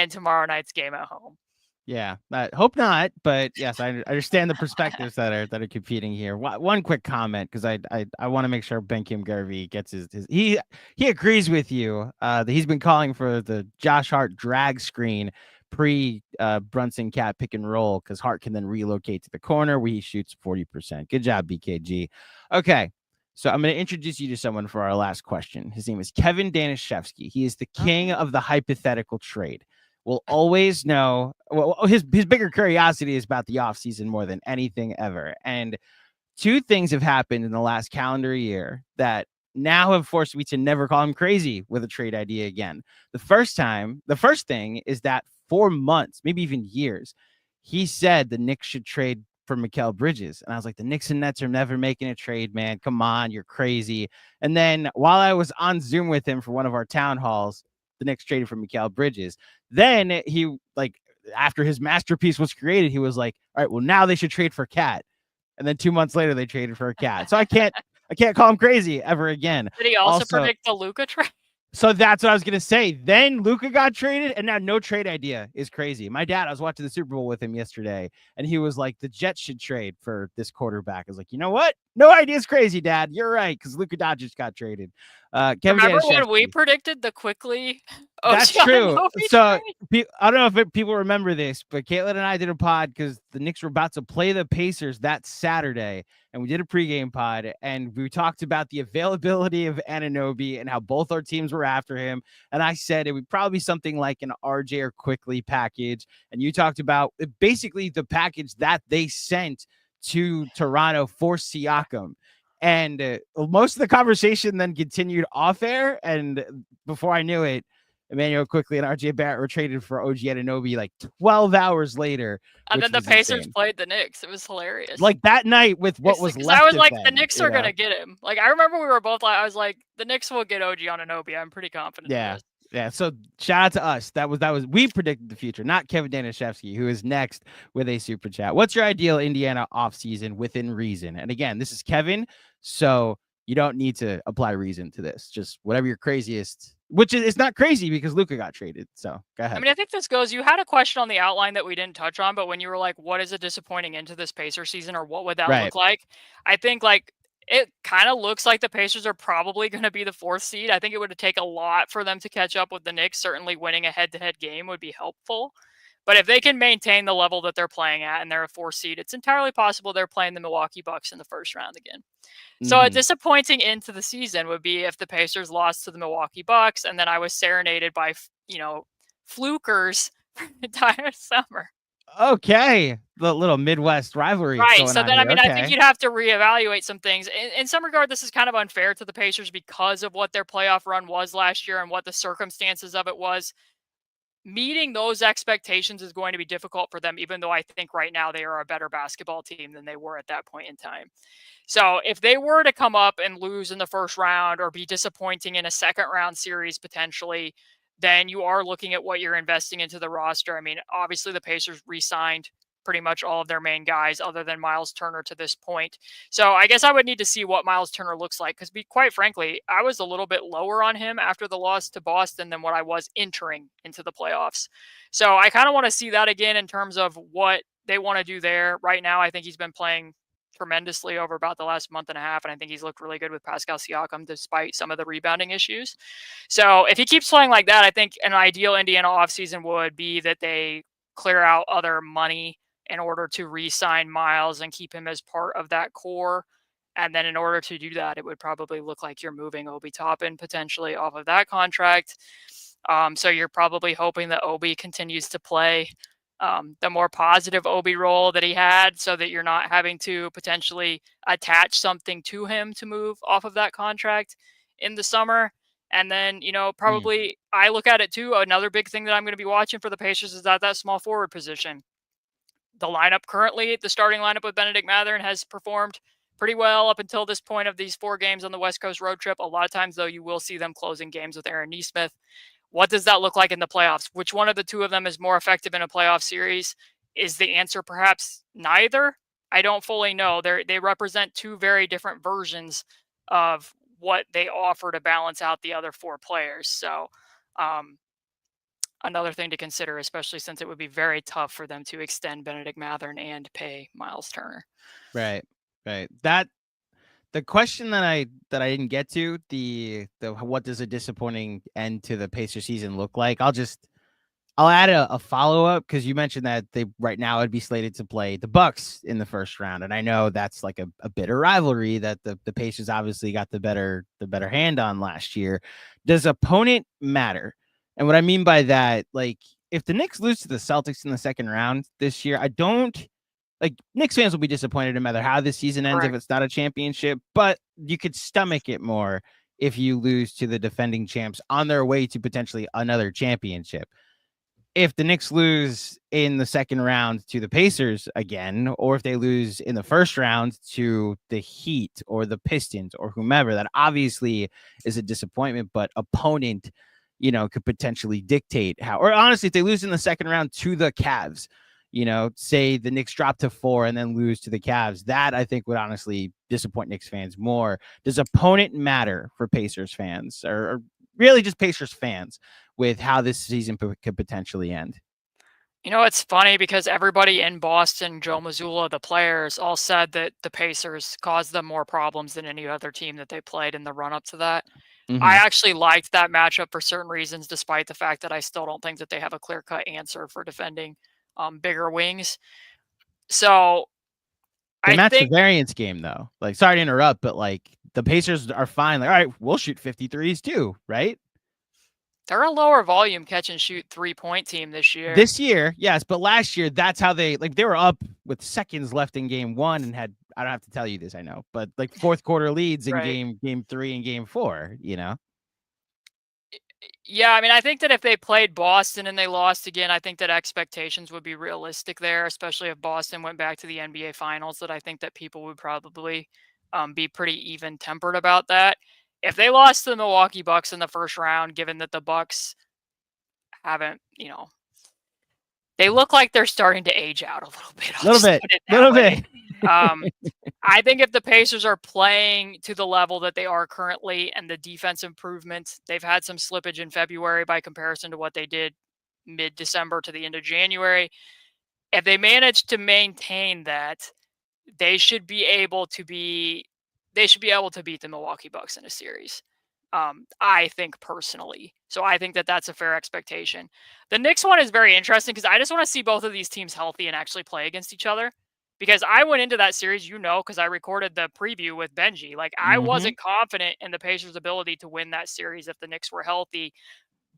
tomorrow night's game at home. Yeah, I hope not, but yes, I understand the perspectives that are competing here. One quick comment, because I want to make sure Ben Kim Garvey gets his he agrees with you that he's been calling for the Josh Hart drag screen pre Brunson Cat pick and roll, because Hart can then relocate to the corner where he shoots 40%. Good job, BKG. Okay, so I'm going to introduce you to someone for our last question. His name is Kevin Danishevsky. He is the king of the hypothetical trade. will always know. Well, his bigger curiosity is about the offseason more than anything ever. And two things have happened in the last calendar year that now have forced me to never call him crazy with a trade idea again. The first thing is that for months, maybe even years, he said the Knicks should trade for Mikal Bridges. And I was like, the Knicks and Nets are never making a trade, man. Come on, you're crazy. And then while I was on Zoom with him for one of our town halls, the Knicks traded for Mikal Bridges. Then he, like, after his masterpiece was created, he was like, all right, well, now they should trade for Cat. And then 2 months later, they traded for a Cat. So I can't call him crazy ever again. Did he also predict the Luka trade? So that's what I was going to say. Then Luka got traded, and now no trade idea is crazy. My dad, I was watching the Super Bowl with him yesterday, and he was like, the Jets should trade for this quarterback. I was like, you know what? No idea is crazy, Dad. You're right, because Luka Dončić got traded. Remember when we predicted the quickly? That's true. So I don't know if people remember this, but Caitlin and I did a pod because the Knicks were about to play the Pacers that Saturday, and we did a pregame pod, and we talked about the availability of Anunoby and how both our teams were after him. And I said it would probably be something like an RJ or quickly package, and you talked about basically the package that they sent to Toronto for Siakam. And most of the conversation then continued off air. And before I knew it, Emmanuel Quickly and RJ Barrett were traded for OG Anunoby like 12 hours later. And then the Pacers played the Knicks. It was hilarious. Like that night with what was left. I was like, the Knicks are going to get him. Like, I remember we were both like, I was like, the Knicks will get OG Anunoby. I'm pretty confident. Yeah. Yeah, so shout out to us. That was we predicted the future, not Kevin Danishevsky, who is next with a super chat. What's your ideal Indiana offseason within reason? And again, this is Kevin, so you don't need to apply reason to this. Just whatever your craziest, which is it's not crazy because Luka got traded. So go ahead. I mean, I think this goes. You had a question on the outline that we didn't touch on, but when you were like, "What is a disappointing end to this Pacer season, or what would that look like?" I think like. It kind of looks like the Pacers are probably going to be the 4th seed. I think it would take a lot for them to catch up with the Knicks. Certainly winning a head-to-head game would be helpful. But if they can maintain the level that they're playing at and they're a 4th seed, it's entirely possible they're playing the Milwaukee Bucks in the first round again. Mm-hmm. So a disappointing end to the season would be if the Pacers lost to the Milwaukee Bucks and then I was serenaded by, flukers for the entire summer. Okay, the little Midwest rivalry. Right. So then, I think you'd have to reevaluate some things. In some regard, this is kind of unfair to the Pacers because of what their playoff run was last year and what the circumstances of it was. Meeting those expectations is going to be difficult for them, even though I think right now they are a better basketball team than they were at that point in time. So if they were to come up and lose in the first round or be disappointing in a second round series potentially, then you are looking at what you're investing into the roster. I mean, obviously the Pacers re-signed pretty much all of their main guys other than Miles Turner to this point. So I guess I would need to see what Miles Turner looks like because quite frankly, I was a little bit lower on him after the loss to Boston than what I was entering into the playoffs. So I kind of want to see that again in terms of what they want to do there. Right now, I think he's been playing tremendously over about the last month and a half. And I think he's looked really good with Pascal Siakam despite some of the rebounding issues. So if he keeps playing like that, I think an ideal Indiana offseason would be that they clear out other money in order to re-sign Miles and keep him as part of that core. And then in order to do that, it would probably look like you're moving Obi Toppin potentially off of that contract. So you're probably hoping that Obi continues to play the more positive Obi role that he had so that you're not having to potentially attach something to him to move off of that contract in the summer. And then, probably I look at it too. Another big thing that I'm going to be watching for the Pacers is that small forward position. The lineup currently, the starting lineup with Bennedict Mathurin has performed pretty well up until this point of these 4 games on the West Coast road trip. A lot of times, though, you will see them closing games with Aaron Nesmith. What does that look like in the playoffs? Which one of the two of them is more effective in a playoff series? Is the answer perhaps neither? I don't fully know. They represent 2 very different versions of what they offer to balance out the other 4 players. So another thing to consider, especially since it would be very tough for them to extend Bennedict Mathurin and pay Miles Turner. Right. That the question that I didn't get to, the what does a disappointing end to the Pacer season look like? I'll add a follow-up because you mentioned that they right now would be slated to play the Bucks in the first round. And I know that's like a bitter rivalry that the Pacers obviously got the better hand on last year. Does opponent matter? And what I mean by that, like if the Knicks lose to the Celtics in the second round this year, I don't like Knicks fans will be disappointed no matter how this season ends if it's not a championship, but you could stomach it more if you lose to the defending champs on their way to potentially another championship. If the Knicks lose in the second round to the Pacers again, or if they lose in the first round to the Heat or the Pistons or whomever, that obviously is a disappointment, but opponent, could potentially dictate how, or honestly, if they lose in the second round to the Cavs, say the Knicks drop to 4 and then lose to the Cavs, that I think would honestly disappoint Knicks fans more. Does opponent matter for Pacers fans or really just Pacers fans with how this season could potentially end? It's funny because everybody in Boston, Joe Mazzulla, the players, all said that the Pacers caused them more problems than any other team that they played in the run-up to that. Mm-hmm. I actually liked that matchup for certain reasons, despite the fact that I still don't think that they have a clear-cut answer for defending bigger wings. So they matched the variance game, though. Like, sorry to interrupt, but like the Pacers are fine. Like, all right, we'll shoot 53s too, right? They're a lower volume catch and shoot 3-point team this year. This year, yes, but last year, that's how they were up with seconds left in game 1 and had, I don't have to tell you this, I know, but like fourth quarter leads in game 3 and game 4, Yeah, I mean, I think that if they played Boston and they lost again, I think that expectations would be realistic there, especially if Boston went back to the NBA Finals, that I think that people would probably be pretty even-tempered about that. If they lost to the Milwaukee Bucks in the first round, given that the Bucks haven't, they look like they're starting to age out a little bit. I think if the Pacers are playing to the level that they are currently and the defense improvements, they've had some slippage in February by comparison to what they did mid-December to the end of January. If they manage to maintain that, they should be able to beat the Milwaukee Bucks in a series. I think personally. So I think that that's a fair expectation. The Knicks one is very interesting because I just want to see both of these teams healthy and actually play against each other. Because I went into that series, because I recorded the preview with Benji. Like, I wasn't confident in the Pacers' ability to win that series if the Knicks were healthy.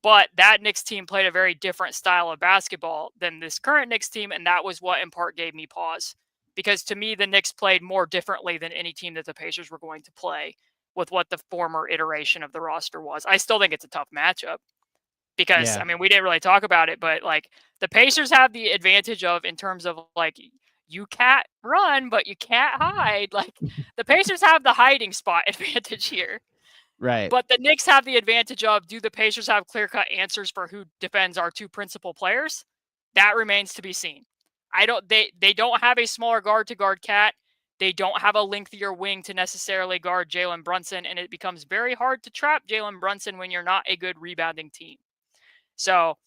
But that Knicks team played a very different style of basketball than this current Knicks team, and that was what in part gave me pause. Because to me, the Knicks played more differently than any team that the Pacers were going to play with what the former iteration of the roster was. I still think it's a tough matchup because, I mean, we didn't really talk about it, but like the Pacers have the advantage of, in terms of like, you can't run, but you can't hide. Like the Pacers have the hiding spot advantage here. Right. But the Knicks have the advantage of, do the Pacers have clear-cut answers for who defends our two principal players? That remains to be seen. They don't have a smaller guard to guard Cat. They don't have a lengthier wing to necessarily guard Jalen Brunson, and it becomes very hard to trap Jalen Brunson when you're not a good rebounding team. So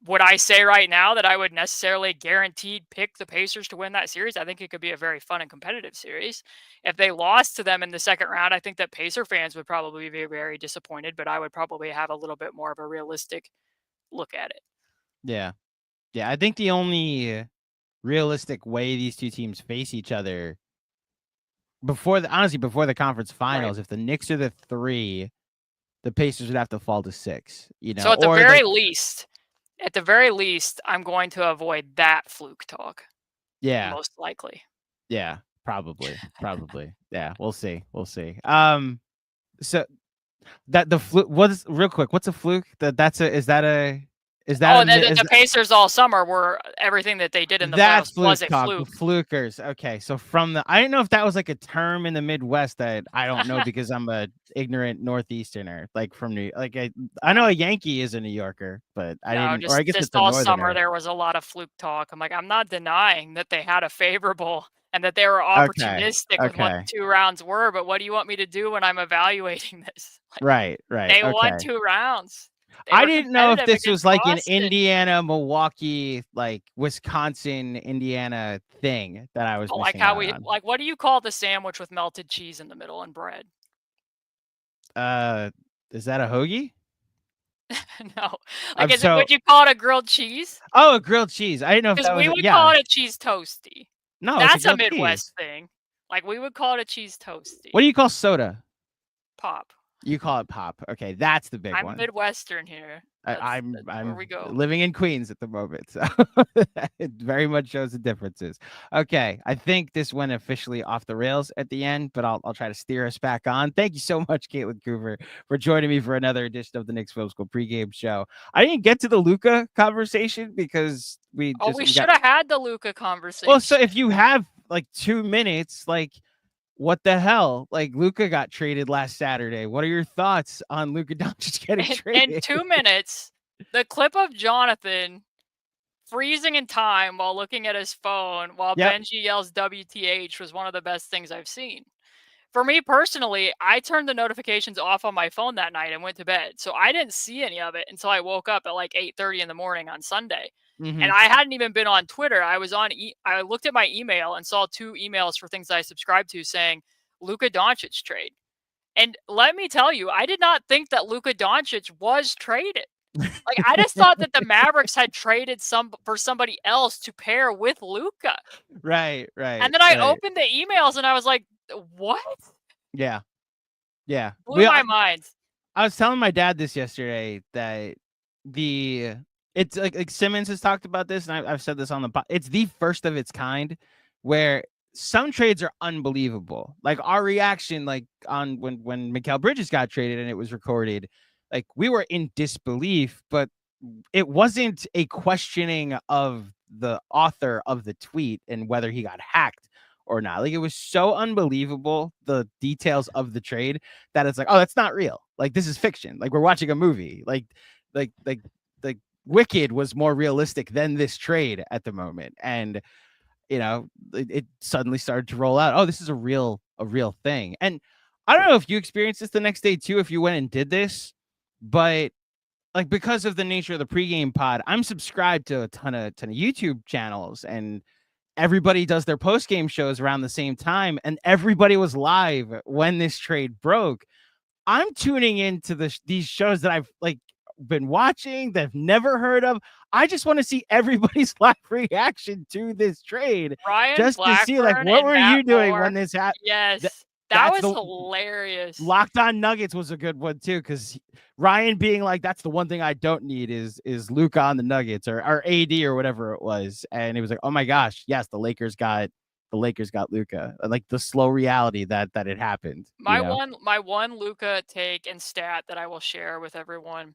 would I say right now that I would necessarily guaranteed pick the Pacers to win that series? I think it could be a very fun and competitive series. If they lost to them in the second round, I think that Pacer fans would probably be very disappointed, but I would probably have a little bit more of a realistic look at it. Yeah. Yeah, I think the only realistic way these two teams face each other before the conference finals, if the Knicks are the 3, the Pacers would have to fall to 6, So at the very least, I'm going to avoid that fluke talk. Yeah. Most likely. Yeah, probably. Yeah, we'll see. So that the fluke was real quick. What's a fluke? The Pacers all summer were everything that they did in the playoffs was a fluke. Flukers. Okay, so I didn't know if that was like a term in the Midwest that I don't know because I'm a ignorant Northeasterner, like from I know a Yankee is a New Yorker, but I didn't. Or I guess just all summer there was a lot of fluke talk. I'm like, I'm not denying that they had a favorable and that they were opportunistic with what the 2 rounds were, but what do you want me to do when I'm evaluating this? Right. They won 2 rounds. I didn't know if this was like Boston. An Indiana, Milwaukee, like Wisconsin, Indiana thing that I was like how we on. Like what do you call the sandwich with melted cheese in the middle and bread? Is that a hoagie? No. Would you call it a grilled cheese? Oh, a grilled cheese. I didn't know if that was. We would call it a cheese toasty. No, that's a Midwest thing. Like we would call it a cheese toasty. What do you call soda? Pop. You call it pop. Okay, that's the big one. I'm Midwestern here. That's where I'm we go. living in Queens at the moment, so it very much shows the differences. Okay, I think this went officially off the rails at the end, but I'll try to steer us back on. Thank you so much, Caitlin Cooper, for joining me for another edition of the Knicks Film School pregame show. I didn't get to the Luka conversation because we should have had the Luka conversation. Well, so if you have like 2 minutes, like, what the hell? Like, Luka got traded last Saturday. What are your thoughts on Luka Dončić getting traded? In 2 minutes, the clip of Jonathan freezing in time while looking at his phone while Benji yells WTH was one of the best things I've seen. For me personally, I turned the notifications off on my phone that night and went to bed. So I didn't see any of it until I woke up at like 8:30 in the morning on Sunday. Mm-hmm. And I hadn't even been on Twitter. I was on. I looked at my email and saw 2 emails for things I subscribed to saying Luka Dončić trade. And let me tell you, I did not think that Luka Dončić was traded. Like, I just thought that the Mavericks had traded for somebody else to pair with Luka. Right. And then I opened the emails and I was like, what? Yeah. Blew my mind. I was telling my dad this yesterday that it's like Simmons has talked about this, and I've said this on the pod. It's the first of its kind where some trades are unbelievable. Like our reaction, like on when Mikal Bridges got traded and it was recorded, like we were in disbelief, but it wasn't a questioning of the author of the tweet and whether he got hacked or not. Like, it was so unbelievable, the details of the trade, that it's like, oh, that's not real. Like, this is fiction. Like, we're watching a movie. Like Wicked was more realistic than this trade at the moment. And, you know, it suddenly started to roll out. Oh, this is a real thing. And I don't know if you experienced this the next day too, if you went and did this, but like, because of the nature of the pregame pod, I'm subscribed to a ton of YouTube channels, and everybody does their post-game shows around the same time, and everybody was live when this trade broke. I'm tuning into these shows that I've like been watching, that I've never heard of. I just want to see everybody's live reaction to this trade, Ryan just Blackburn to see, like, what were Matt you doing Moore. when this happened? Yes. That was hilarious. Locked On Nuggets was a good one too, because Ryan being like, "That's the one thing I don't need is Luka on the Nuggets or AD or whatever it was," and it was like, "Oh my gosh, yes, the Lakers got Luka." Like, the slow reality that it happened. My one Luka take and stat that I will share with everyone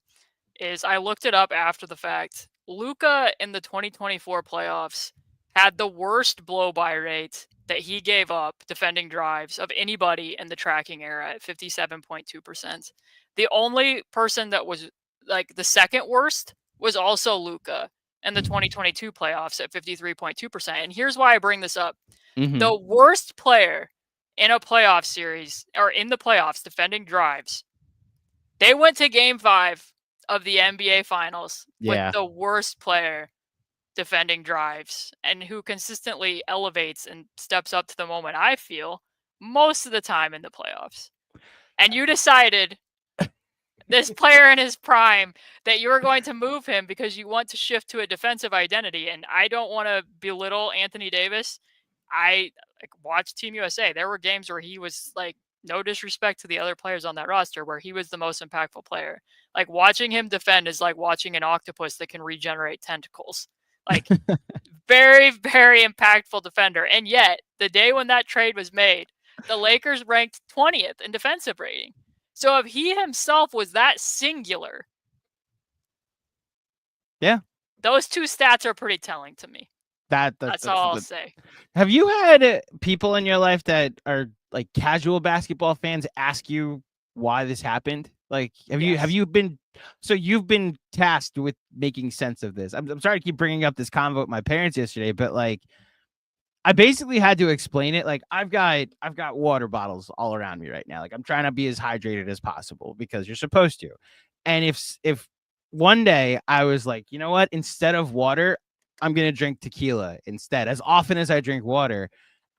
is I looked it up after the fact. Luka in the 2024 playoffs had the worst blow-by rate that he gave up defending drives of anybody in the tracking era at 57.2%. The only person that was like the second worst was also Luka in the 2022 playoffs at 53.2%. And here's why I bring this up. Mm-hmm. The worst player in a playoff series or in the playoffs defending drives, they went to Game 5 of the NBA Finals with the worst player defending drives, and who consistently elevates and steps up to the moment, I feel, most of the time in the playoffs. And you decided, this player in his prime, that you were going to move him because you want to shift to a defensive identity. And I don't want to belittle Anthony Davis. I watched Team USA. There were games where he was like, no disrespect to the other players on that roster, where he was the most impactful player. Like, watching him defend is like watching an octopus that can regenerate tentacles. Like, very, very impactful defender. And yet, the day when that trade was made, the Lakers ranked 20th in defensive rating. So if he himself was that singular, those 2 stats are pretty telling to me. That's all I'll say. Have you had people in your life that are like casual basketball fans ask you why this happened? Like, have you been, so you've been tasked with making sense of this? I'm sorry to keep bringing up this convo with my parents yesterday, but like, I basically had to explain it. Like, I've got water bottles all around me right now. Like, I'm trying to be as hydrated as possible because you're supposed to. And if one day I was like, you know what, instead of water, I'm going to drink tequila instead, as often as I drink water.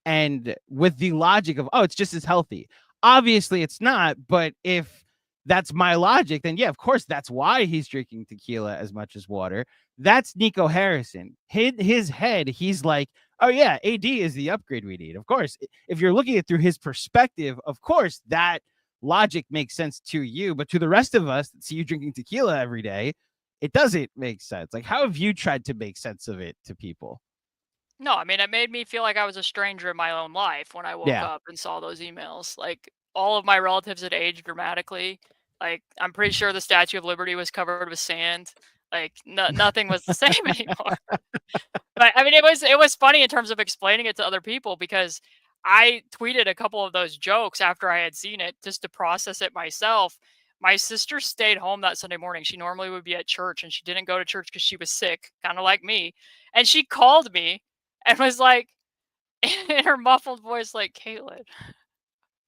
And with the logic of, oh, it's just as healthy. Obviously it's not, but if that's my logic, then yeah, of course, that's why he's drinking tequila as much as water. That's Nico Harrison. His head, he's like, oh yeah, AD is the upgrade we need. Of course, if you're looking at it through his perspective, of course, that logic makes sense to you. But to the rest of us that see you drinking tequila every day, it doesn't make sense. Like, how have you tried to make sense of it to people? No, I mean, it made me feel like I was a stranger in my own life when I woke Yeah. up and saw those emails. Like, all of my relatives had aged dramatically. Like, I'm pretty sure the Statue of Liberty was covered with sand. Like, nothing was the same anymore. But I mean, it was funny in terms of explaining it to other people because I tweeted a couple of those jokes after I had seen it just to process it myself. My sister stayed home that Sunday morning. She normally would be at church and she didn't go to church because she was sick, kind of like me. And she called me and was like, in her muffled voice, like, Caitlin,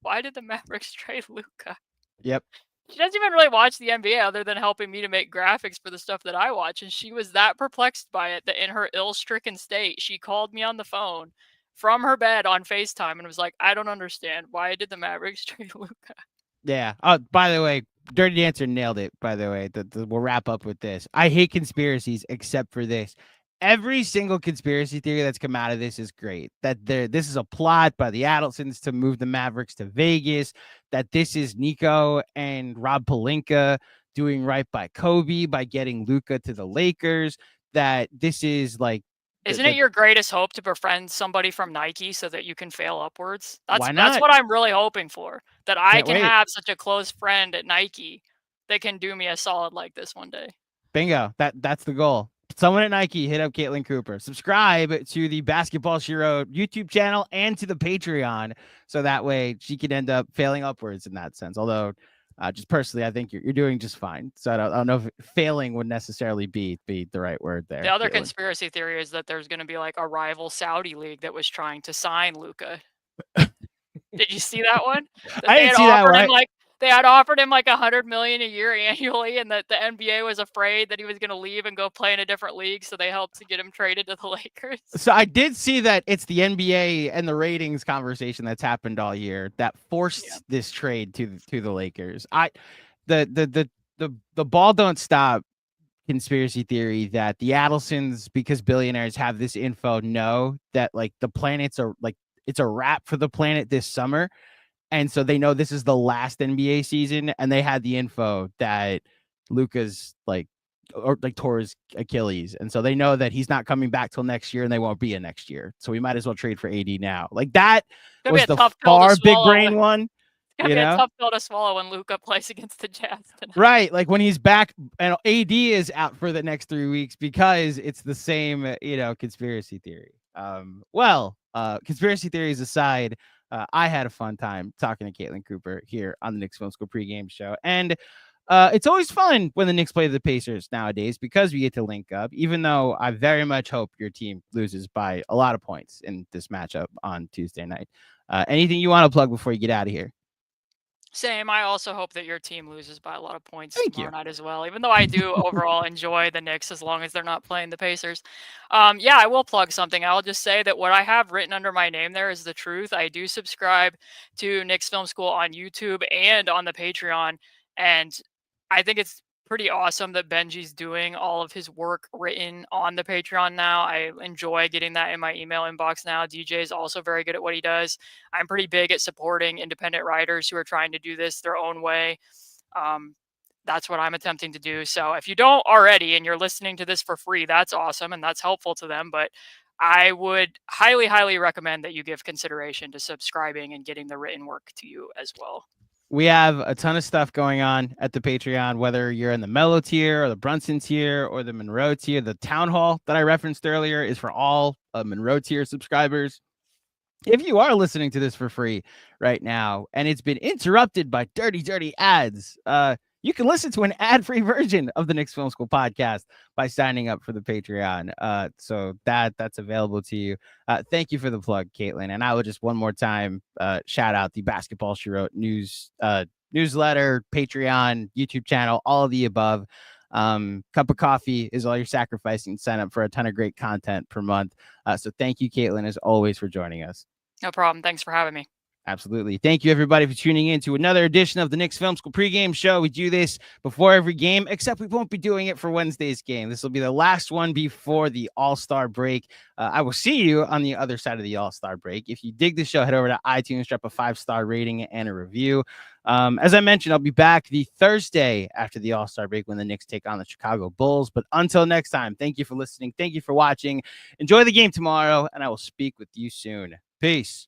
why did the Mavericks trade Luka? Yep. She doesn't even really watch the NBA other than helping me to make graphics for the stuff that I watch. And she was that perplexed by it that in her ill-stricken state, she called me on the phone from her bed on FaceTime and was like, I don't understand. Why did the Mavericks trade Luka? Yeah. Oh, by the way, Dirty Dancer nailed it, by the way. We'll wrap up with this. I hate conspiracies except for this. Every single conspiracy theory that's come out of this is great. That this is a plot by the Adelsons to move the Mavericks to Vegas, that this is Nico and Rob Pelinka doing right by Kobe by getting Luka to the Lakers, that this is like Isn't it your greatest hope to befriend somebody from Nike so that you can fail upwards? Why That's not? what I'm really hoping for. That I Can't can wait. have such a close friend at Nike that can do me a solid like this one day. Bingo. That's the goal. Someone at Nike, hit up Caitlin Cooper. Subscribe to the Basketball She Wrote YouTube channel and to the Patreon, so that way she could end up failing upwards in that sense. Although, just personally, I think you're doing just fine. So I don't know if failing would necessarily be the right word there. The other Caitlin. conspiracy theory is that there's going to be like a rival Saudi league that was trying to sign Luka. Did you see that one? I didn't see that one. They had offered him like $100 million a year annually, and that the NBA was afraid that he was going to leave and go play in a different league, so they helped to get him traded to the Lakers. So I did see that it's the NBA and the ratings conversation that's happened all year that forced this trade to the Lakers. The ball don't stop conspiracy theory that the Adelsons, because billionaires have this info, know that like the planets are like it's a wrap for the planet this summer. And so they know this is the last NBA season, and they had the info that Luka's tore his Achilles. And so they know that he's not coming back till next year, and they won't be in next year. So we might as well trade for AD now. Like that was the far big brain one. It's gonna be a tough pill to swallow when Luka plays against the Jazz tonight. Right. Like when he's back and AD is out for the next 3 weeks because it's the same, conspiracy theory. Conspiracy theories aside, I had a fun time talking to Caitlin Cooper here on the Knicks Film School pregame show. And it's always fun when the Knicks play the Pacers nowadays because we get to link up, even though I very much hope your team loses by a lot of points in this matchup on Tuesday night. Anything you want to plug before you get out of here? Same. I also hope that your team loses by a lot of points tomorrow night as well, even though I do overall enjoy the Knicks as long as they're not playing the Pacers. Yeah, I will plug something. I'll just say that what I have written under my name there is the truth. I do subscribe to Knicks Film School on YouTube and on the Patreon, and I think it's pretty awesome that Benji's doing all of his work written on the Patreon now. I enjoy getting that in my email inbox now. DJ is also very good at what he does. I'm pretty big at supporting independent writers who are trying to do this their own way. That's what I'm attempting to do. So if you don't already and you're listening to this for free, that's awesome and that's helpful to them. But I would highly, highly recommend that you give consideration to subscribing and getting the written work to you as well. We have a ton of stuff going on at the Patreon, whether you're in the Mellow tier or the Brunson tier or the Monroe tier. The Town Hall that I referenced earlier is for all Monroe tier subscribers. If you are listening to this for free right now and it's been interrupted by dirty ads, you can listen to an ad-free version of the Knicks Film School podcast by signing up for the Patreon. So that's available to you. Thank you for the plug, Caitlin. And I will just one more time shout out the Basketball She Wrote newsletter, Patreon, YouTube channel, all of the above. Cup of coffee is all you're sacrificing to sign up for a ton of great content per month. So thank you, Caitlin, as always, for joining us. No problem. Thanks for having me. Absolutely. Thank you, everybody, for tuning in to another edition of the Knicks Film School pregame show. We do this before every game, except we won't be doing it for Wednesday's game. This will be the last one before the All-Star break. I will see you on the other side of the All-Star break. If you dig the show, head over to iTunes, drop a 5-star rating and a review. As I mentioned, I'll be back the Thursday after the All-Star break when the Knicks take on the Chicago Bulls. But until next time, thank you for listening. Thank you for watching. Enjoy the game tomorrow, and I will speak with you soon. Peace.